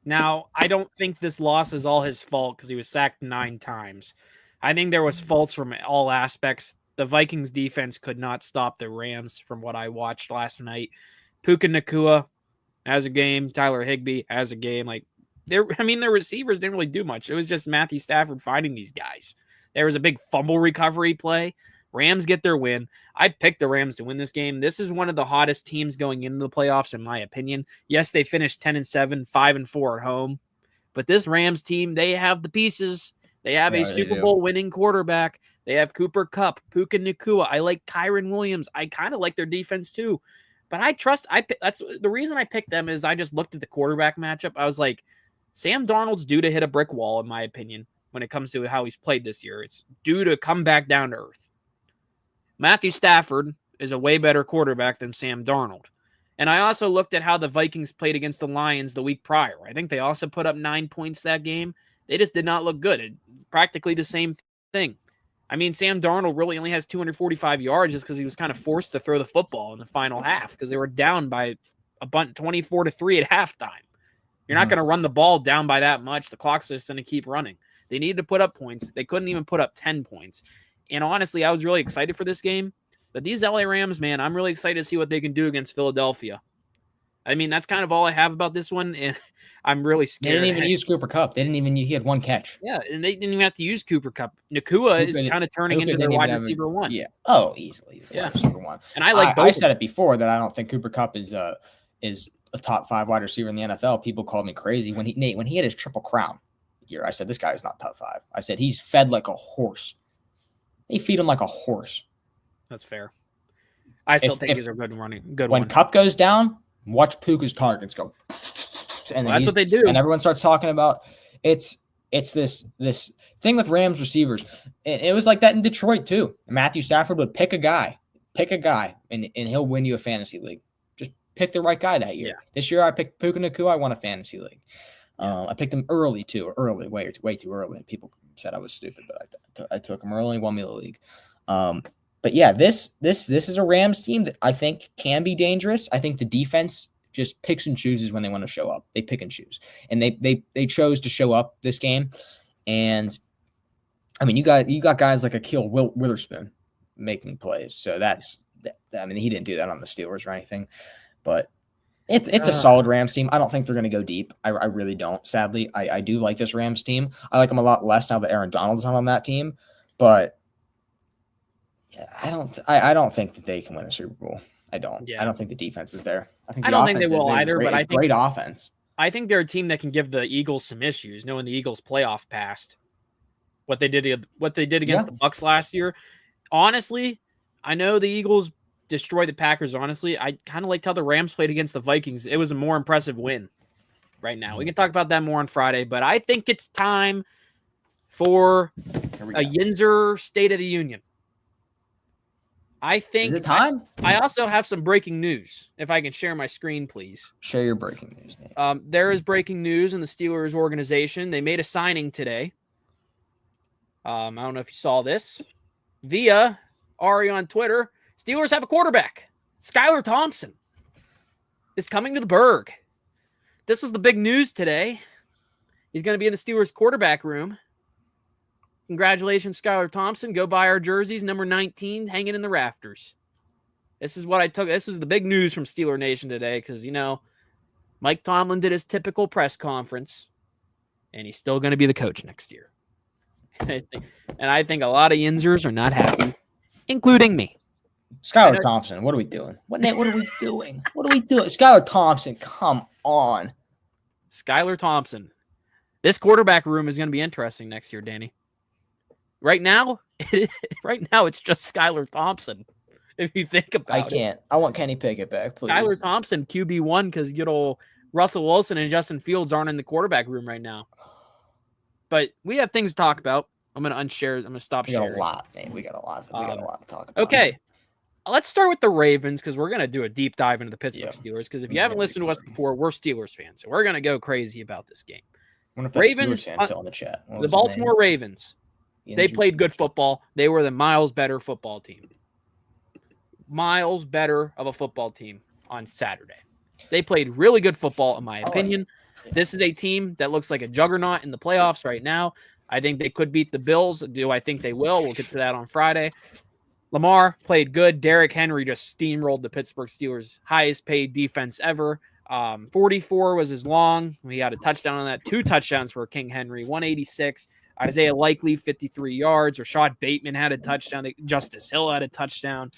Now, I don't think this loss is all his fault because he was sacked 9 times. I think there was faults from all aspects. The Vikings defense could not stop the Rams from what I watched last night. Puka Nacua has a game. Tyler Higbee has a game. Their receivers didn't really do much. It was just Matthew Stafford finding these guys. There was a big fumble recovery play. Rams get their win. I picked the Rams to win this game. This is one of the hottest teams going into the playoffs, in my opinion. Yes, they finished 10-7, 5-4 at home. But this Rams team, they have the pieces. They have a Super Bowl winning quarterback. They have Cooper Kupp, Puka Nacua. I like Kyron Williams. I kind of like their defense too. But that's the reason I picked them is I just looked at the quarterback matchup. I was like, Sam Darnold's due to hit a brick wall, in my opinion, when it comes to how he's played this year. It's due to come back down to earth. Matthew Stafford is a way better quarterback than Sam Darnold. And I also looked at how the Vikings played against the Lions the week prior. I think they also put up 9 points that game. They just did not look good. Practically the same thing. I mean, Sam Darnold really only has 245 yards just because he was kind of forced to throw the football in the final half because they were down by a bunch 24-3 at halftime. You're not going to run the ball down by that much. The clock's just going to keep running. They needed to put up points. They couldn't even put up 10 points. And honestly, I was really excited for this game. But these LA Rams, man, I'm really excited to see what they can do against Philadelphia. I mean, that's kind of all I have about this one, and I'm really scared. They didn't even use Cooper Kupp. He had 1 catch. Yeah, and they didn't even have to use Cooper Kupp. Nacua is kind of turning into their wide receiver 1. Yeah. Oh, easily. Wide receiver 1. And I said it before that I don't think Cooper Kupp is a top 5 wide receiver in the NFL. People called me crazy when he had his Triple Crown year. I said, this guy is not top 5. I said, he's fed like a horse. They feed him like a horse. That's fair. I still think he's a good one. When Kupp goes down, watch Puka's targets go. And that's what they do. And everyone starts talking about it's It's this thing with Rams receivers. It was like that in Detroit too. Matthew Stafford would pick a guy, and he'll win you a fantasy league. Just pick the right guy that year. Yeah. This year I picked Puka Nacua. I won a fantasy league. I picked him early too, way too early. People said I was stupid, but I took him early and won me the league. But yeah, this is a Rams team that I think can be dangerous. I think the defense just picks and chooses when they want to show up. They pick and choose, and they chose to show up this game. And I mean, you got guys like Akil Witherspoon making plays, so he didn't do that on the Steelers or anything, but it's a solid Rams team. I don't think they're going to go deep. I really don't. Sadly, I do like this Rams team. I like them a lot less now that Aaron Donald's not on that team, but I don't think that they can win the Super Bowl. I don't. Yeah. I don't think the defense is there. I don't think they will either. But I think great offense. I think they're a team that can give the Eagles some issues, knowing the Eagles playoff past what they did against the Bucs last year. Honestly, I know the Eagles destroyed the Packers. Honestly, I kind of liked how the Rams played against the Vikings. It was a more impressive win. Right now, we can talk about that more on Friday. But I think it's time for a Yinzer State of the Union. I think is it time? I also have some breaking news. If I can share my screen, please. Share your breaking news, Nate. There is breaking news in the Steelers organization. They made a signing today. I don't know if you saw this. Via Ari on Twitter, Steelers have a quarterback. Skylar Thompson is coming to the Berg. This is the big news today. He's going to be in the Steelers quarterback room. Congratulations, Skylar Thompson. Go buy our jerseys, number 19, hanging in the rafters. This is what I took. This is the big news from Steeler Nation today because, Mike Tomlin did his typical press conference, and he's still going to be the coach next year. And I think a lot of Yinzers are not happy, including me. Skylar Thompson, what are we doing? What are we doing? What are we doing? Skylar Thompson, come on. Skylar Thompson. This quarterback room is going to be interesting next year, Danny. Right now, it's just Skylar Thompson. If you think about it. I want Kenny Pickett back, please. Skylar Thompson, QB1, because Russell Wilson and Justin Fields aren't in the quarterback room right now. But we have things to talk about. I'm going to unshare. I'm going to stop sharing. We got a lot, man. We got a lot to talk about. Okay. Let's start with the Ravens because we're going to do a deep dive into the Pittsburgh Steelers because if you haven't listened to us before, we're Steelers fans. So we're going to go crazy about this game. Ravens still in the chat. The Baltimore Ravens. They played good football. They were the miles better football team. Miles better of a football team on Saturday. They played really good football, in my opinion. This is a team that looks like a juggernaut in the playoffs right now. I think they could beat the Bills. Do I think they will? We'll get to that on Friday. Lamar played good. Derrick Henry just steamrolled the Pittsburgh Steelers' highest paid defense ever. 44 was his long. He had a touchdown on that. 2 touchdowns for King Henry, 186. Isaiah Likely, 53 yards. Rashad Bateman had a touchdown. Justice Hill had a touchdown.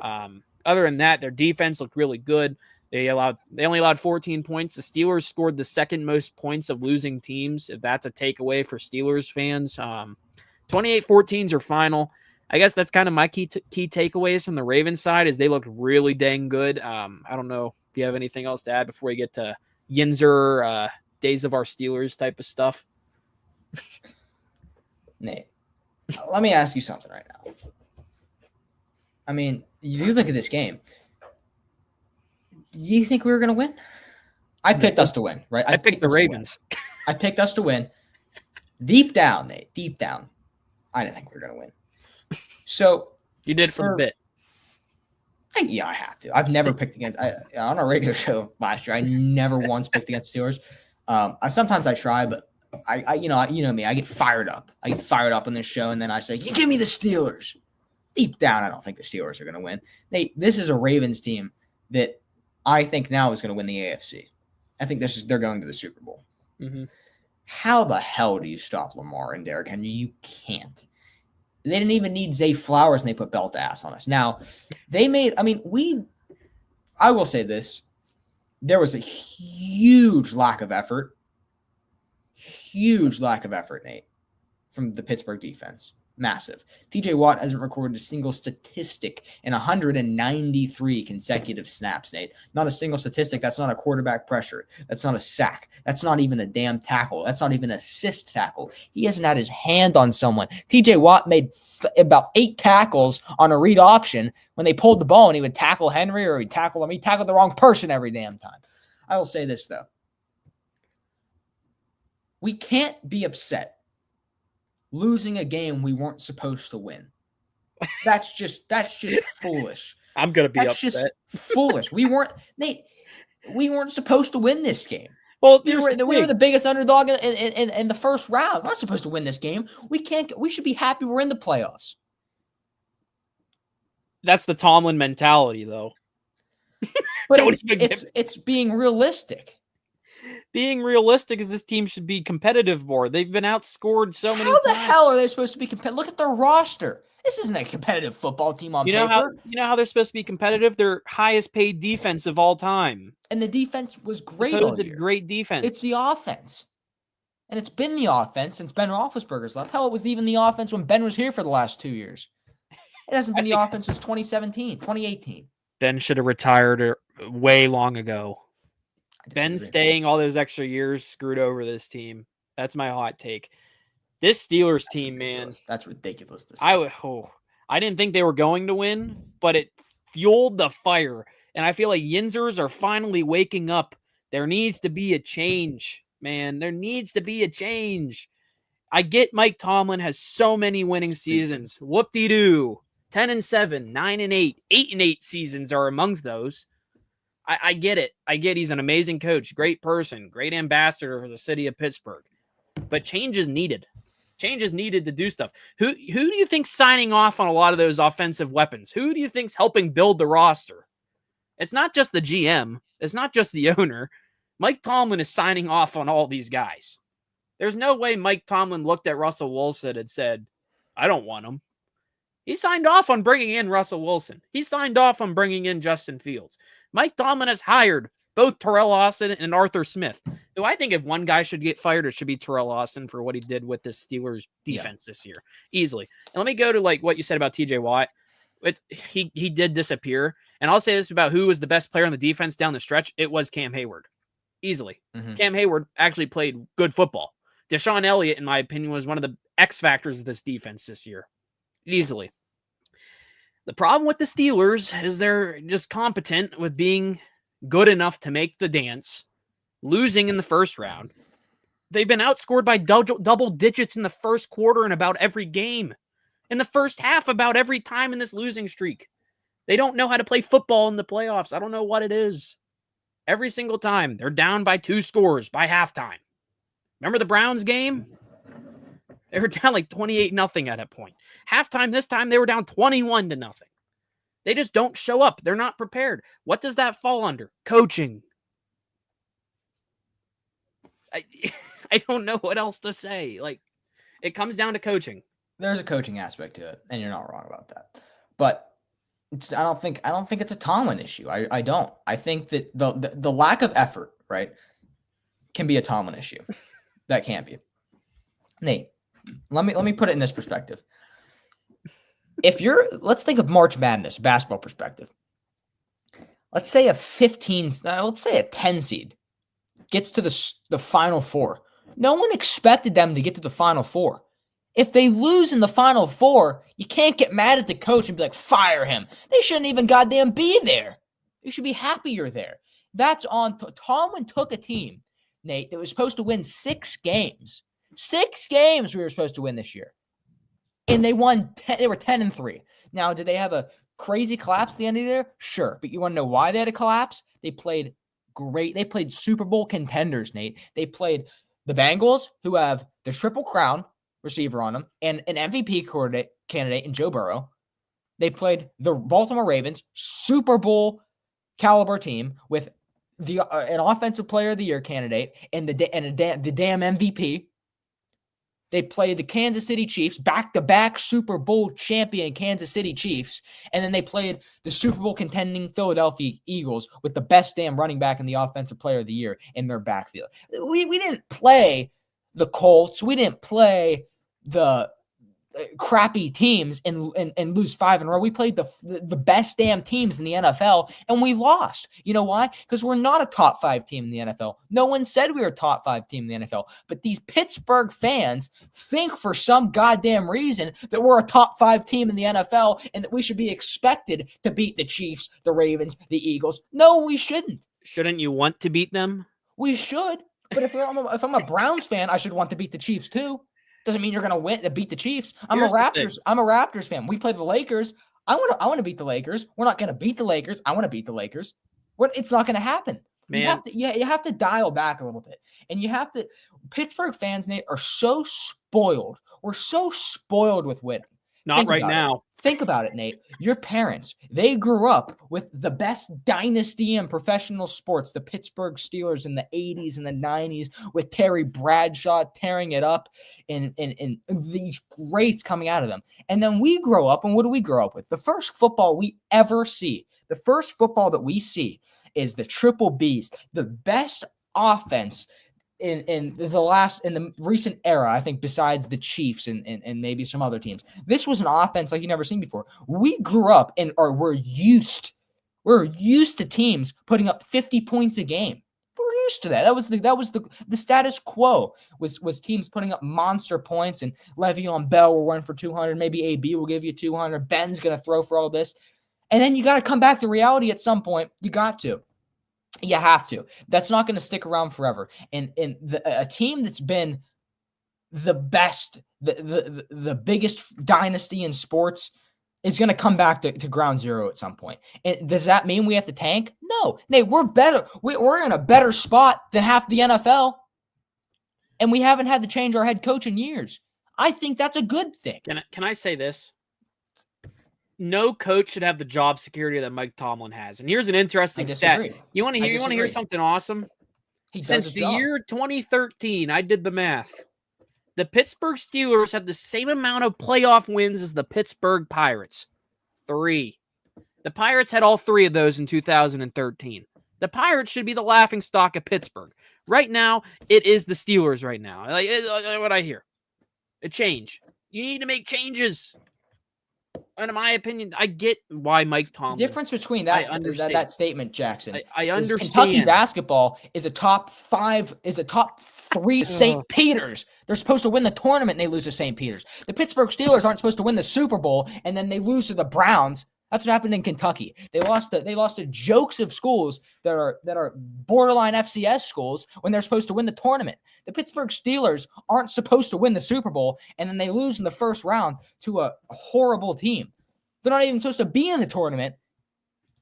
Other than that, their defense looked really good. They only allowed 14 points. The Steelers scored the second most points of losing teams, if that's a takeaway for Steelers fans. 28-14s are final. I guess that's kind of my key takeaways from the Ravens side is they looked really dang good. I don't know if you have anything else to add before we get to Yinzer, Days of Our Steelers type of stuff. Nate, let me ask you something right now. I mean, you look at this game. Do you think we were going to win? I picked us to win, right? I picked the Ravens. I picked us to win. Deep down, Nate, I didn't think we were going to win. So you did for a bit. I have to. I've never picked against on our radio show last year. I never once picked against Steelers. Sometimes I try, but I you know me. I get fired up. I get fired up on this show, and then I say, "You give me the Steelers." Deep down, I don't think the Steelers are going to win. This is a Ravens team that I think now is going to win the AFC. I think they're going to the Super Bowl. Mm-hmm. How the hell do you stop Lamar and Derrick Henry? You can't. They didn't even need Zay Flowers, and they put belt ass on us. Now, I will say this. There was a huge lack of effort, Nate, from the Pittsburgh defense. Massive. TJ Watt hasn't recorded a single statistic in 193 consecutive snaps, Nate. Not a single statistic. That's not a quarterback pressure. That's not a sack. That's not even a damn tackle. That's not even an assist tackle. He hasn't had his hand on someone. TJ Watt made about 8 tackles on a read option when they pulled the ball, and he would tackle Henry or he'd tackle him. He tackled the wrong person every damn time. I will say this, though. We can't be upset losing a game we weren't supposed to win. That's just foolish. I'm gonna be That's upset. Just foolish. We weren't supposed to win this game. Well, we were the biggest underdog in the first round. We're not supposed to win this game. We should be happy we're in the playoffs. That's the Tomlin mentality, though. But it's being realistic. Being realistic is this team should be competitive more. They've been outscored so many times. How the hell are they supposed to be competitive? Look at their roster. This isn't a competitive football team on paper. You know how they're supposed to be competitive? They're highest paid defense of all time. And the defense was great all year. Great defense. It's the offense. And it's been the offense since Ben Roethlisberger's left. Hell, it was even the offense when Ben was here for the last 2 years. It hasn't been the offense since 2018. Ben should have retired way long ago. Ben staying all those extra years screwed over this team. That's my hot take. This Steelers team, ridiculous. Man. That's ridiculous to say. I didn't think they were going to win, but it fueled the fire. And I feel like Yinzers are finally waking up. There needs to be a change, man. There needs to be a change. I get Mike Tomlin has so many winning seasons. Whoop-de-doo. 10-7, 9-8, 8-8 seasons are amongst those. I get it. I get he's an amazing coach, great person, great ambassador for the city of Pittsburgh. But change is needed. Change is needed to do stuff. Who do you think's signing off on a lot of those offensive weapons? Who do you think's helping build the roster? It's not just the GM. It's not just the owner. Mike Tomlin is signing off on all these guys. There's no way Mike Tomlin looked at Russell Wilson and said, I don't want him. He signed off on bringing in Russell Wilson. He signed off on bringing in Justin Fields. Mike Tomlin has hired both Terrell Austin and Arthur Smith. Do I think if one guy should get fired, it should be Terrell Austin for what he did with the Steelers defense this year. Easily. And let me go to like what you said about TJ Watt. He did disappear. And I'll say this about who was the best player on the defense down the stretch. It was Cam Hayward. Easily. Mm-hmm. Cam Hayward actually played good football. Deshaun Elliott, in my opinion, was one of the X factors of this defense this year. Easily. The problem with the Steelers is they're just competent with being good enough to make the dance, losing in the first round. They've been outscored by double digits in the first quarter in about every game. In the first half, about every time in this losing streak. They don't know how to play football in the playoffs. I don't know what it is. Every single time, they're down by 2 scores by halftime. Remember the Browns game? They were down like 28-0 at that point. Halftime this time, they were down 21-0. They just don't show up. They're not prepared. What does that fall under? Coaching. I don't know what else to say. Like, it comes down to coaching. There's a coaching aspect to it, and you're not wrong about that. But I don't think it's a Tomlin issue. I don't. I think that the lack of effort, right, can be a Tomlin issue. That can't be. Nate, let me put it in this perspective. Let's think of March Madness, basketball perspective. Let's say a 10 seed gets to the Final Four. No one expected them to get to the Final Four. If they lose in the Final Four, you can't get mad at the coach and be like, fire him. They shouldn't even goddamn be there. You should be happy you're there. That's on. Tomlin took a team, Nate, that was supposed to win 6 games. 6 games we were supposed to win this year. And they won 10, they were 10-3. Now, did they have a crazy collapse at the end of the year? Sure. But you want to know why they had a collapse? They played great. They played Super Bowl contenders, Nate. They played the Bengals, who have the Triple Crown receiver on them, and an MVP candidate in Joe Burrow. They played the Baltimore Ravens, Super Bowl caliber team with an offensive player of the year candidate and the damn MVP. They played the Kansas City Chiefs, back-to-back Super Bowl champion Kansas City Chiefs, and then they played the Super Bowl contending Philadelphia Eagles with the best damn running back and the offensive player of the year in their backfield. We didn't play the Colts. We didn't play the crappy teams and lose 5 in a row. We played the best damn teams in the NFL, and we lost. You know why? Because we're not a top 5 team in the NFL. No one said we were a top 5 team in the NFL. But these Pittsburgh fans think for some goddamn reason that we're a top 5 team in the NFL and that we should be expected to beat the Chiefs, the Ravens, the Eagles. No, we shouldn't. Shouldn't you want to beat them? We should. But if I'm a Browns fan, I should want to beat the Chiefs too. Doesn't mean you're going to win to beat the Chiefs. I'm a Raptors fan. We play the Lakers. I want to beat the Lakers. We're not going to beat the Lakers. I want to beat the Lakers. It's not going to happen. Man. You have to dial back a little bit. And you have to Pittsburgh fans, Nate, are so spoiled. We're so spoiled with winning. Not right now. Think about it, Nate. Your parents, they grew up with the best dynasty in professional sports, the Pittsburgh Steelers in the 80s and the 90s, with Terry Bradshaw tearing it up and these greats coming out of them. And then we grow up, and what do we grow up with? The first football we ever see, the first football that we see is the Triple Bs, the best offense in the recent era, I think, besides the Chiefs and maybe some other teams. This was an offense like you've never seen before. We grew up we're used to teams putting up 50 points a game. We're used to that. That was the status quo was teams putting up monster points, and Le'Veon Bell will run for 200, maybe AB will give you 200, Ben's going to throw for all this. And then you got to come back to reality at some point. You got to. You have to. That's not going to stick around forever. And a team that's been the best, the biggest dynasty in sports is going to come back to ground zero at some point. And does that mean we have to tank? No. Nate, we're better. We're in a better spot than half the NFL. And we haven't had to change our head coach in years. I think that's a good thing. Can I say this? No coach should have the job security that Mike Tomlin has. And here's an interesting stat. You want to hear something awesome? Since the year 2013, I did the math. The Pittsburgh Steelers have the same amount of playoff wins as the Pittsburgh Pirates. 3. The Pirates had all 3 of those in 2013. The Pirates should be the laughingstock of Pittsburgh. Right now, it is the Steelers right now. What I hear. A change. You need to make changes. And in my opinion, I get why Mike Tomlin. The difference between that statement, Jackson. I understand. Kentucky basketball is a top 3 St. Peter's. They're supposed to win the tournament and they lose to St. Peter's. The Pittsburgh Steelers aren't supposed to win the Super Bowl and then they lose to the Browns. That's what happened in Kentucky. They lost to jokes of schools that are borderline FCS schools when they're supposed to win the tournament. The Pittsburgh Steelers aren't supposed to win the Super Bowl, and then they lose in the first round to a horrible team. They're not even supposed to be in the tournament,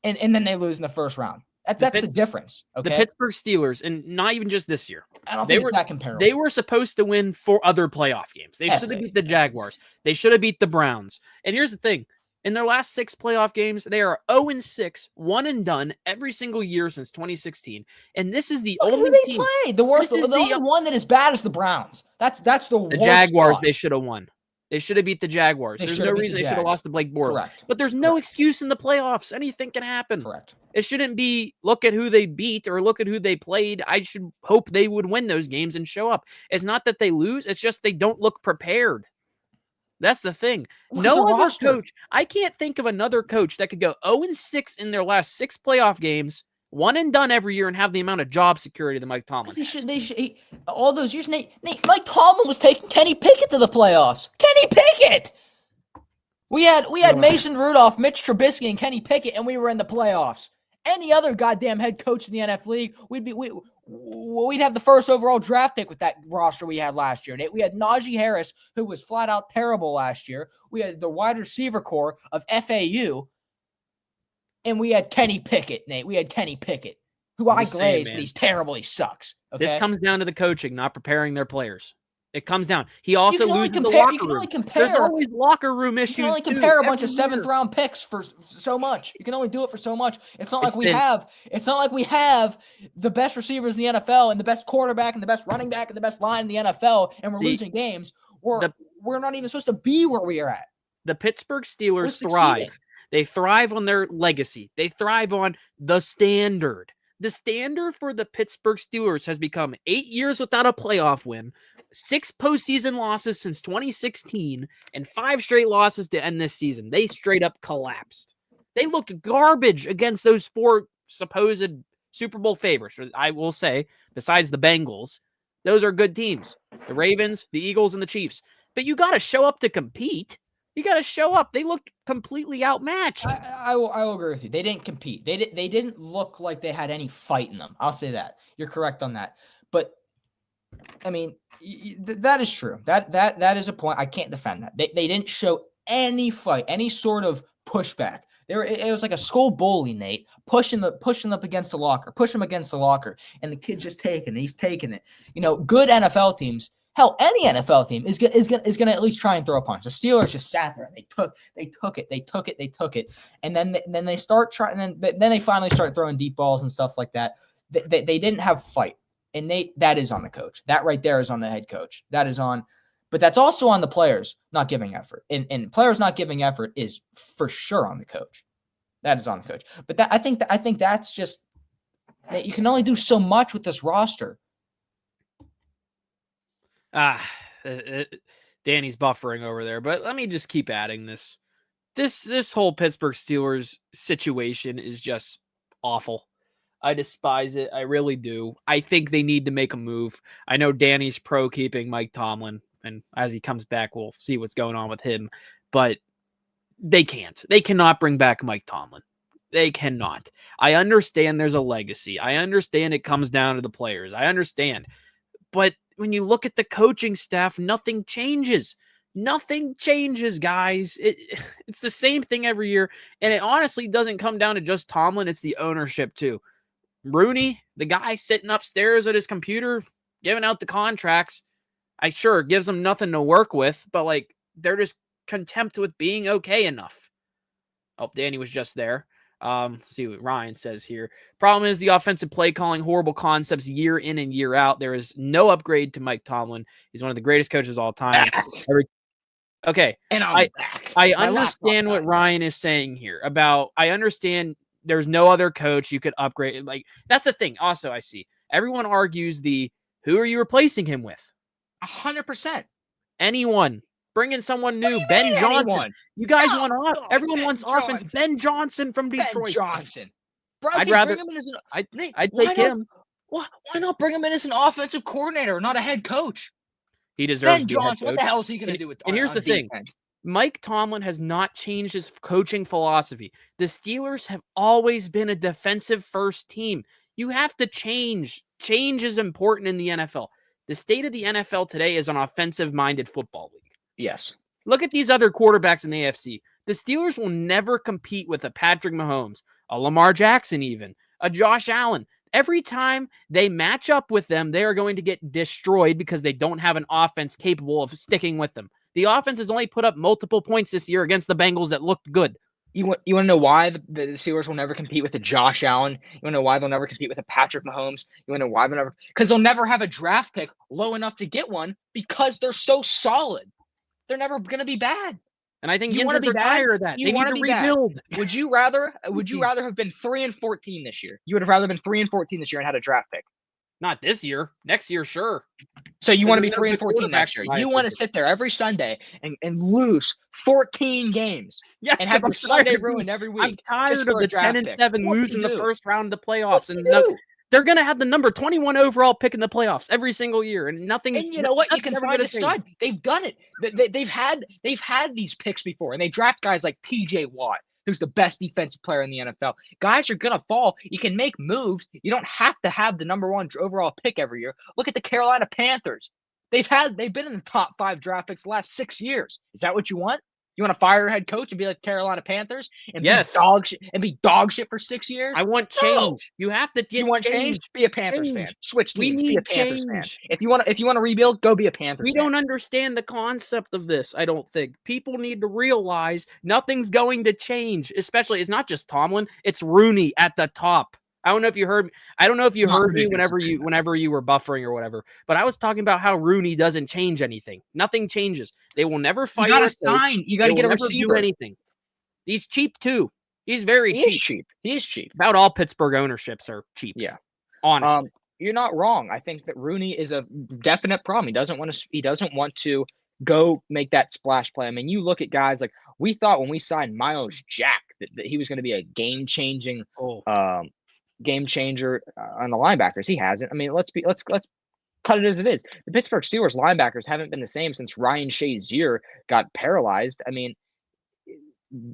and then they lose in the first round. That's the difference. Okay? The Pittsburgh Steelers, and not even just this year. I don't think it's that comparable. They were supposed to win 4 other playoff games. They should have beat the Jaguars. They should have beat the Browns. And here's the thing. In their last 6 playoff games, they are 0-6, one and done every single year since 2016. And this is the only team. Played. The worst. The only one that is bad is the Browns. That's the worst. The Jaguars, loss. They should have won. They should have beat the Jaguars. There's no reason they should have lost to Blake Bortles. Correct. But there's no excuse in the playoffs. Anything can happen. Correct. It shouldn't be look at who they beat or look at who they played. I should hope they would win those games and show up. It's not that they lose. It's just they don't look prepared. That's the thing. No other coach. I can't think of another coach that could go 0-6 in their last 6 playoff games, one and done every year, and have the amount of job security that Mike Tomlin has. All those years, Nate, Mike Tomlin was taking Kenny Pickett to the playoffs. Kenny Pickett! We had Mason Rudolph, Mitch Trubisky, and Kenny Pickett, and we were in the playoffs. Any other goddamn head coach in the NFL league, we'd have the first overall draft pick with that roster we had last year. Nate, we had Najee Harris, who was flat out terrible last year. We had the wide receiver core of FAU, and we had Kenny Pickett, Nate. We had Kenny Pickett, who I glazed, but he's terrible. He sucks. Okay? This comes down to the coaching, not preparing their players. It comes down. He also loses the locker room. There's always locker room issues. You can only compare a bunch of 7th round picks for so much. You can only do it for so much. It's not like we have the best receivers in the NFL and the best quarterback and the best running back and the best line in the NFL, and we're losing games. We're not even supposed to be where we are at. The Pittsburgh Steelers thrive. They thrive on their legacy. They thrive on the standard. The standard for the Pittsburgh Steelers has become 8 years without a playoff win, 6 postseason losses since 2016 and 5 straight losses to end this season. They straight up collapsed. They looked garbage against those 4 supposed Super Bowl favorites. I will say, besides the Bengals, those are good teams. The Ravens, the Eagles, and the Chiefs. But you got to show up to compete. You got to show up. They looked completely outmatched. I will agree with you. They didn't compete. They didn't look like they had any fight in them. I'll say that. You're correct on that. But I mean, that is true. That is a point. I can't defend that. They didn't show any fight, any sort of pushback. It was like a school bully, Nate, pushing up against the locker, push him against the locker, and the kid's just taking it. He's taking it. Good NFL teams. Hell, any NFL team is gonna at least try and throw a punch. The Steelers just sat there. They took it, and then they start trying. And then they finally start throwing deep balls and stuff like that. They didn't have fight, and that is on the coach. That right there is on the head coach. That is on, but that's also on the players not giving effort. And players not giving effort is for sure on the coach. That is on the coach. But I think that's just that you can only do so much with this roster. Danny's buffering over there, but let me just keep adding this. This whole Pittsburgh Steelers situation is just awful. I despise it. I really do. I think they need to make a move. I know Danny's pro keeping Mike Tomlin, and as he comes back, we'll see what's going on with him, but they can't. They cannot bring back Mike Tomlin. They cannot. I understand there's a legacy. I understand it comes down to the players. I understand. But when you look at the coaching staff, nothing changes. Nothing changes, guys. It's the same thing every year. And it honestly doesn't come down to just Tomlin. It's the ownership, too. Rooney, the guy sitting upstairs at his computer, giving out the contracts, sure gives them nothing to work with, but they're just content with being okay enough. Oh, Danny was just there. See what Ryan says here. Problem is the offensive play calling, horrible concepts year in and year out. There is no upgrade to Mike Tomlin. He's one of the greatest coaches of all time. Okay. And I understand what Ryan is saying here about, I understand there's no other coach you could upgrade. That's the thing. Also, I see everyone argues who are you replacing him with? 100%. Anyone. Bring in someone new. Ben Johnson. Anyone? You guys want everyone wants offense. Ben Johnson from Detroit. Ben Johnson. Bro, I'd rather bring him in as I'd take him. Why not bring him in as an offensive coordinator, not a head coach? He deserves Ben Johnson. What the hell is he going to do with? And here's the thing: Mike Tomlin has not changed his coaching philosophy. The Steelers have always been a defensive-first team. You have to change. Change is important in the NFL. The state of the NFL today is an offensive-minded football league. Yes. Look at these other quarterbacks in the AFC. The Steelers will never compete with a Patrick Mahomes, a Lamar Jackson even, a Josh Allen. Every time they match up with them, they are going to get destroyed because they don't have an offense capable of sticking with them. The offense has only put up multiple points this year against the Bengals that looked good. You want to know why the Steelers will never compete with a Josh Allen? You want to know why they'll never compete with a Patrick Mahomes? You want to know why they'll never? Because they'll never have a draft pick low enough to get one because they're so solid. They're never going to be bad. And I think you want to be tired of that. They need to rebuild. Bad. Would you rather have been 3-14 this year? You would have rather been 3-14 this year and had a draft pick. Not this year. Next year, sure. So you want to be 3-14 next year. You want to sit there every Sunday and lose 14 games. Yes, and have your Sunday ruined every week. I'm tired of the 10-7 losing the first round of the playoffs. And they're going to have the number 21 overall pick in the playoffs every single year, and nothing. And you know what? You can find a stud. They've done it. They've had these picks before, and they draft guys like T.J. Watt, who's the best defensive player in the NFL. Guys are going to fall. You can make moves. You don't have to have the number 1 overall pick every year. Look at the Carolina Panthers. They've been in the top 5 draft picks the last 6 years. Is that what you want? You want to fire your head coach and be like Carolina Panthers and be dog shit for 6 years? I want change. No. You have to get. You want change? Be a Panthers fan. Switch teams. Be a Panthers fan. If you want to rebuild, go be a Panthers fan. We don't understand the concept of this. I don't think people need to realize nothing's going to change. Especially, it's not just Tomlin. It's Rooney at the top. I don't know if you heard. I don't know if you heard me whenever you were buffering or whatever. But I was talking about how Rooney doesn't change anything. Nothing changes. They will never fire. You got to sign. You got to get a receiver. Do anything. He's cheap too. He's very cheap. He is cheap. About all Pittsburgh ownerships are cheap. Yeah, honestly. you're not wrong. I think that Rooney is a definite problem. He doesn't want to go make that splash play. I mean, you look at guys like we thought when we signed Miles Jack that he was going to be a game changer on the linebackers. He hasn't. I mean, let's cut it as it is. The Pittsburgh Steelers linebackers haven't been the same since Ryan Shazier got paralyzed. I mean,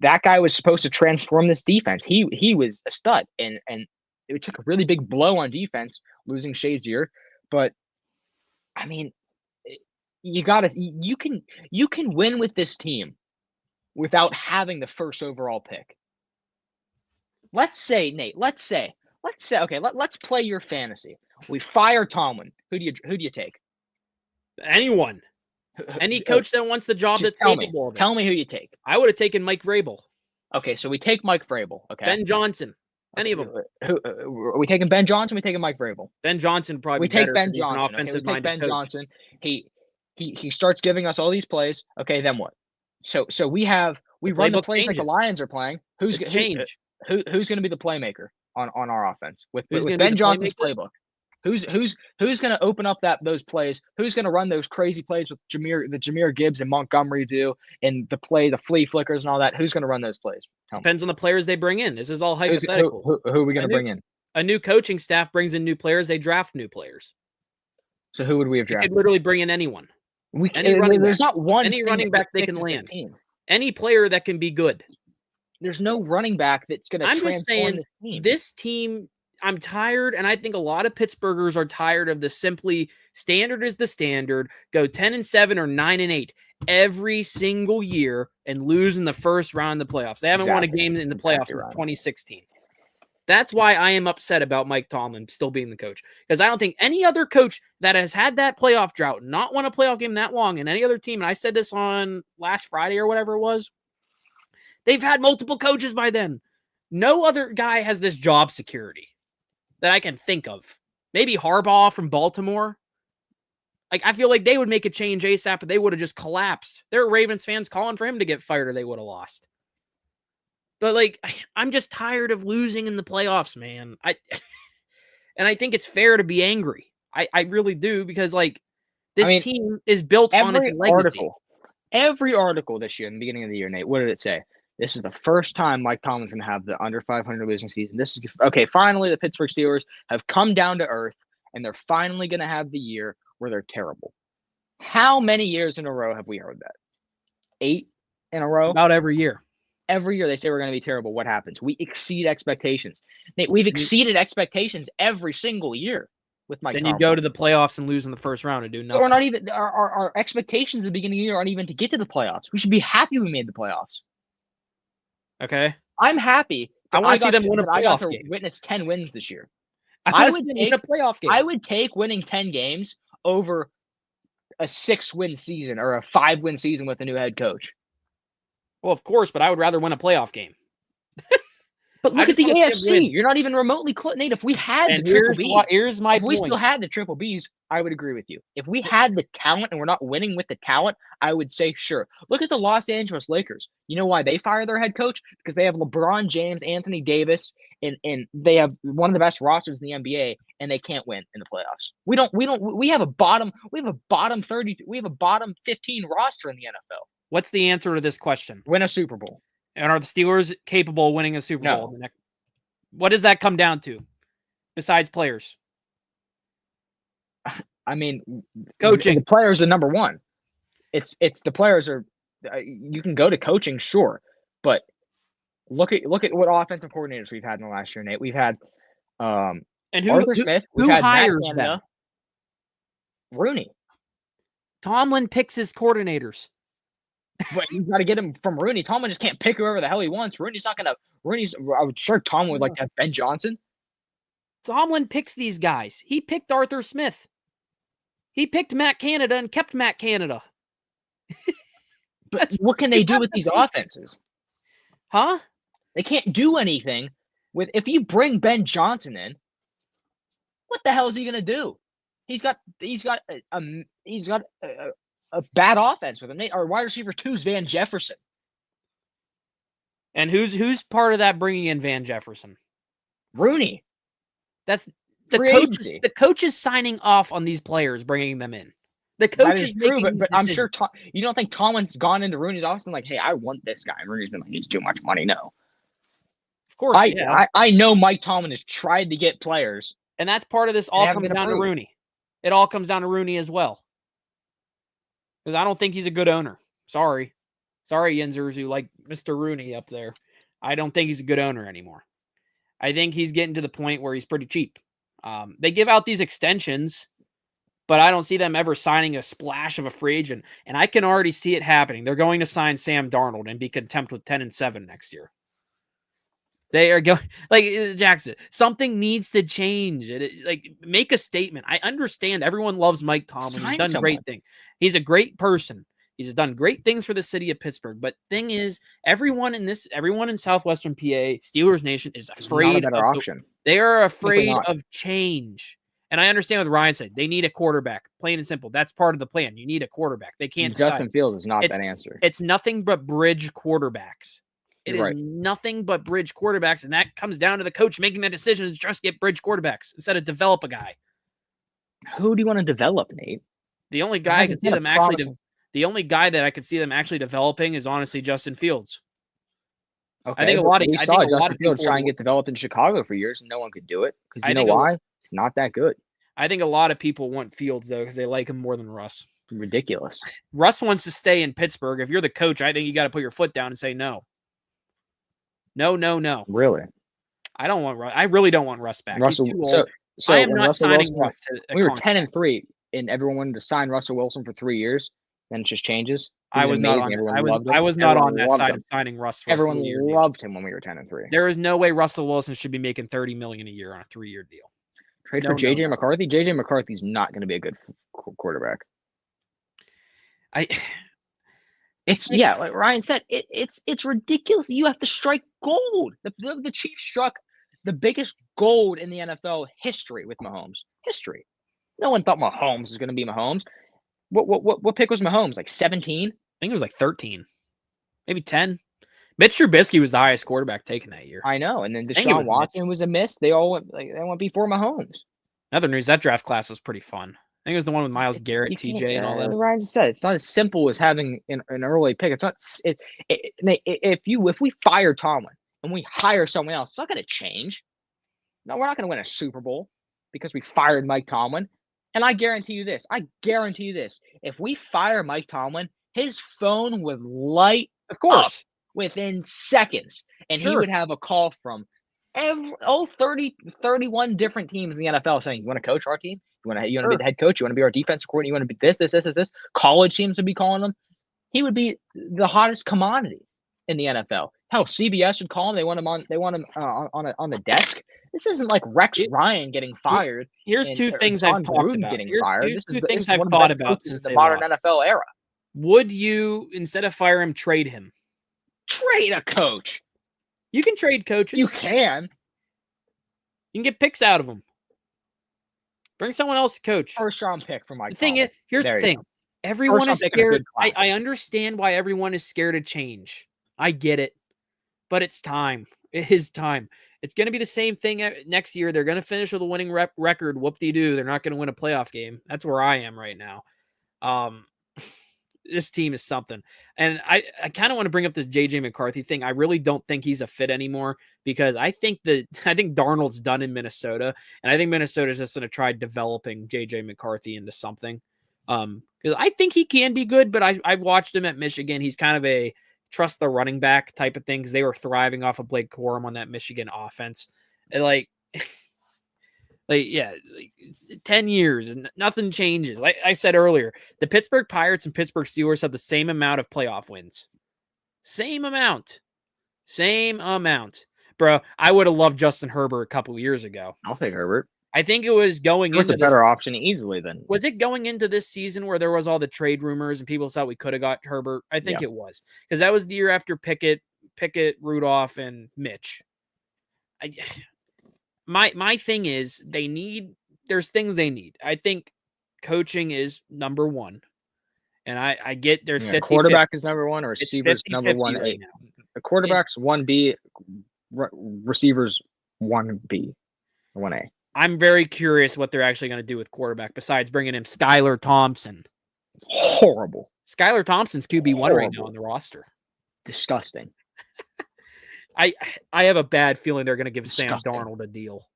that guy was supposed to transform this defense. He was a stud, and it took a really big blow on defense losing Shazier. But I mean, you can win with this team without having the first overall pick. Let's say, Nate. Okay. Let's play your fantasy. We fire Tomlin. Who do you take? Anyone. Any coach that wants the job that's capable of it. Tell me who you take. I would have taken Mike Vrabel. Okay, so we take Mike Vrabel. Okay. Ben Johnson. Any of them. Are we taking Ben Johnson? We taking Mike Vrabel. Ben Johnson probably. We take Ben Johnson. Okay, we take Ben Johnson. He starts giving us all these plays. Okay, then what? So we run the plays like the Lions are playing. Who's going to be the playmaker on our offense with Ben Johnson's playbook? Who's going to open up those plays? Who's going to run those crazy plays with Jahmyr Gibbs and Montgomery do, and the flea flickers and all that? Who's going to run those plays? Depends on the players they bring in. This is all hypothetical. Who are we going to bring in? A new coaching staff brings in new players. They draft new players. So who would we have drafted? They could literally bring in anyone. There's not one. Any running back they can land. Any player that can be good. There's no running back that's going to transform just saying, this team. This team, I'm tired, and I think a lot of Pittsburghers are tired of the simply standard is the standard, go 10-7 or 9-8 every single year and lose in the first round of the playoffs. They haven't won a game in the playoffs since 2016. That's why I am upset about Mike Tomlin still being the coach, because I don't think any other coach that has had that playoff drought, not won a playoff game that long, in any other team, and I said this on last Friday or whatever it was, they've had multiple coaches by then. No other guy has this job security that I can think of. Maybe Harbaugh from Baltimore. Like, I feel like they would make a change ASAP, but they would have just collapsed. There are Ravens fans calling for him to get fired or they would have lost. But, like, I'm just tired of losing in the playoffs, man. And I think it's fair to be angry. I really do, because, like, this team is built on its legacy. Every article this year in the beginning of the year, Nate, what did it say? This is the first time Mike Tomlin's going to have the under 500 losing season. This is okay. Finally, the Pittsburgh Steelers have come down to earth, and they're finally going to have the year where they're terrible. How many years in a row have we heard that? 8 in a row? About every year. Every year they say we're going to be terrible. What happens? We exceed expectations. Nate, we've exceeded expectations every single year with Mike Tomlin. Then you go to the playoffs and lose in the first round and do nothing. Or not even our expectations at the beginning of the year aren't even to get to the playoffs. We should be happy we made the playoffs. Okay. I'm happy. I want to see them win a playoff game. Witness 10 wins this year. I would take a playoff game. I would take winning 10 games over a 6-win season or a 5-win season with a new head coach. Well, of course, but I would rather win a playoff game. But look at the AFC. You're not even remotely close, Nate. If we had the triple Bs, here's my point. If we still had the triple Bs, I would agree with you. If we had the talent and we're not winning with the talent, I would say sure. Look at the Los Angeles Lakers. You know why they fire their head coach? Because they have LeBron James, Anthony Davis, and they have one of the best rosters in the NBA, and they can't win in the playoffs. We have a bottom 15 roster in the NFL. What's the answer to this question? Win a Super Bowl. And are the Steelers capable of winning a Super Bowl? What does that come down to besides players? I mean, coaching. The players are number one. It's the players are. You can go to coaching, sure, but look at what offensive coordinators we've had in the last year, Nate. We've had and Arthur Smith. We've had hires Matt Canada, them? Rooney. Tomlin picks his coordinators. But you got to get him from Rooney. Tomlin just can't pick whoever the hell he wants. I'm sure Tomlin would like to have Ben Johnson. Tomlin picks these guys. He picked Arthur Smith. He picked Matt Canada and kept Matt Canada. But what can they do with these offenses? Huh? They can't do anything with. If you bring Ben Johnson in, what the hell is he going to do? He's got a bad offense with him. Our wide receiver 2 is Van Jefferson. And who's part of that bringing in Van Jefferson? Rooney. That's the coach is signing off on these players, bringing them in. The coach is true, but I'm sure you don't think Tomlin's gone into Rooney's office and like, hey, I want this guy. And Rooney's been like, he's too much money. No. Of course, I know Mike Tomlin has tried to get players. And that's part of this all comes down to Rooney. It all comes down to Rooney as well. Because I don't think he's a good owner. Sorry, Yinzers, who like Mr. Rooney up there. I don't think he's a good owner anymore. I think he's getting to the point where he's pretty cheap. They give out these extensions, but I don't see them ever signing a splash of a free agent. And I can already see it happening. They're going to sign Sam Darnold and be content with 10-7 next year. They are going like Jackson. Something needs to change. Make a statement. I understand everyone loves Mike Tomlin. He's done great things. He's a great person. He's done great things for the city of Pittsburgh. But thing is, everyone in Southwestern PA, Steelers Nation, is afraid of option. They are afraid of change. And I understand what Ryan said. They need a quarterback. Plain and simple. That's part of the plan. You need a quarterback. They can't. Justin Fields is not that answer. It's nothing but bridge quarterbacks. It is nothing but bridge quarterbacks, and that comes down to the coach making that decision to just get bridge quarterbacks instead of develop a guy. Who do you want to develop, Nate? The only guy the only guy that I could see them actually developing is honestly Justin Fields. Okay, I think we saw Justin Fields try and get developed in Chicago for years, and no one could do it because you know why? It's not that good. I think a lot of people want Fields though because they like him more than Russ. Ridiculous. Russ wants to stay in Pittsburgh. If you're the coach, I think you got to put your foot down and say no. No. Really? I don't want Russ. I really don't want Russ back. Russell, He's too old. So I am not signing Russ. We were 10-3, and everyone wanted to sign Russell Wilson for 3 years. Then it just changes. I was not on that side of signing Russ. Everyone loved him when we were 10-3. There is no way Russell Wilson should be making $30 million a year on a 3-year deal. Trade for JJ McCarthy. JJ McCarthy's not going to be a good quarterback. Like Ryan said, it's ridiculous. You have to strike gold. The Chiefs struck the biggest gold in the NFL history with Mahomes. History. No one thought Mahomes was going to be Mahomes. What pick was Mahomes? Like 17? I think it was like 13, maybe 10. Mitch Trubisky was the highest quarterback taken that year. I know, and then Deshaun Watson was a miss. They all went before Mahomes. Another news, that draft class was pretty fun. I think it was the one with Myles Garrett, TJ, and all that. Ryan just said it's not as simple as having an early pick. It's not. If we fire Tomlin and we hire someone else, it's not going to change. No, we're not going to win a Super Bowl because we fired Mike Tomlin. And I guarantee you this. If we fire Mike Tomlin, his phone would light up within seconds, and he would have a call from 31 different teams in the NFL saying, "You want to coach our team? You want to be the head coach? You want to be our defensive coordinator? You want to be this?" College teams would be calling him. He would be the hottest commodity in the NFL. Hell, CBS would call him. They want him on the desk. This isn't like Rex Ryan getting fired. Here's two things I've talked about. Getting fired. Here's two things I've thought about since the modern NFL era. Would you, instead of fire him, trade him? Trade a coach. You can trade coaches. You can. You can get picks out of them. Bring someone else to coach. First round pick for Mike. The thing is, here's the thing. Everyone is scared. I understand why everyone is scared of change. I get it. But it's time. It is time. It's going to be the same thing next year. They're going to finish with a winning record. Whoop-de-doo. They're not going to win a playoff game. That's where I am right now. This team is something. And I kind of want to bring up this JJ McCarthy thing. I really don't think he's a fit anymore because I think Darnold's done in Minnesota, and I think Minnesota's just going to try developing JJ McCarthy into something. Because I think he can be good, but I've watched him at Michigan. He's kind of a trust the running back type of thing because they were thriving off of Blake Corum on that Michigan offense. And 10 years and nothing changes. Like I said earlier, the Pittsburgh Pirates and Pittsburgh Steelers have the same amount of playoff wins. Same amount. Bro, I would have loved Justin Herbert a couple of years ago. I'll take Herbert. I think it was going into a better option easily than. Was it going into this season where there was all the trade rumors and people thought we could have got Herbert? I think it was because that was the year after Pickett, Rudolph, and Mitch. My thing is there's things they need. I think coaching is number one. And I get there's 50, quarterback is number one or receivers number one. Right now. The quarterback's 1B, receivers 1B or 1A. I'm very curious what they're actually going to do with quarterback besides bringing in Skylar Thompson. Horrible. Skylar Thompson's QB1 right now on the roster. Disgusting. I have a bad feeling they're going to give Disgusting. Sam Darnold a deal.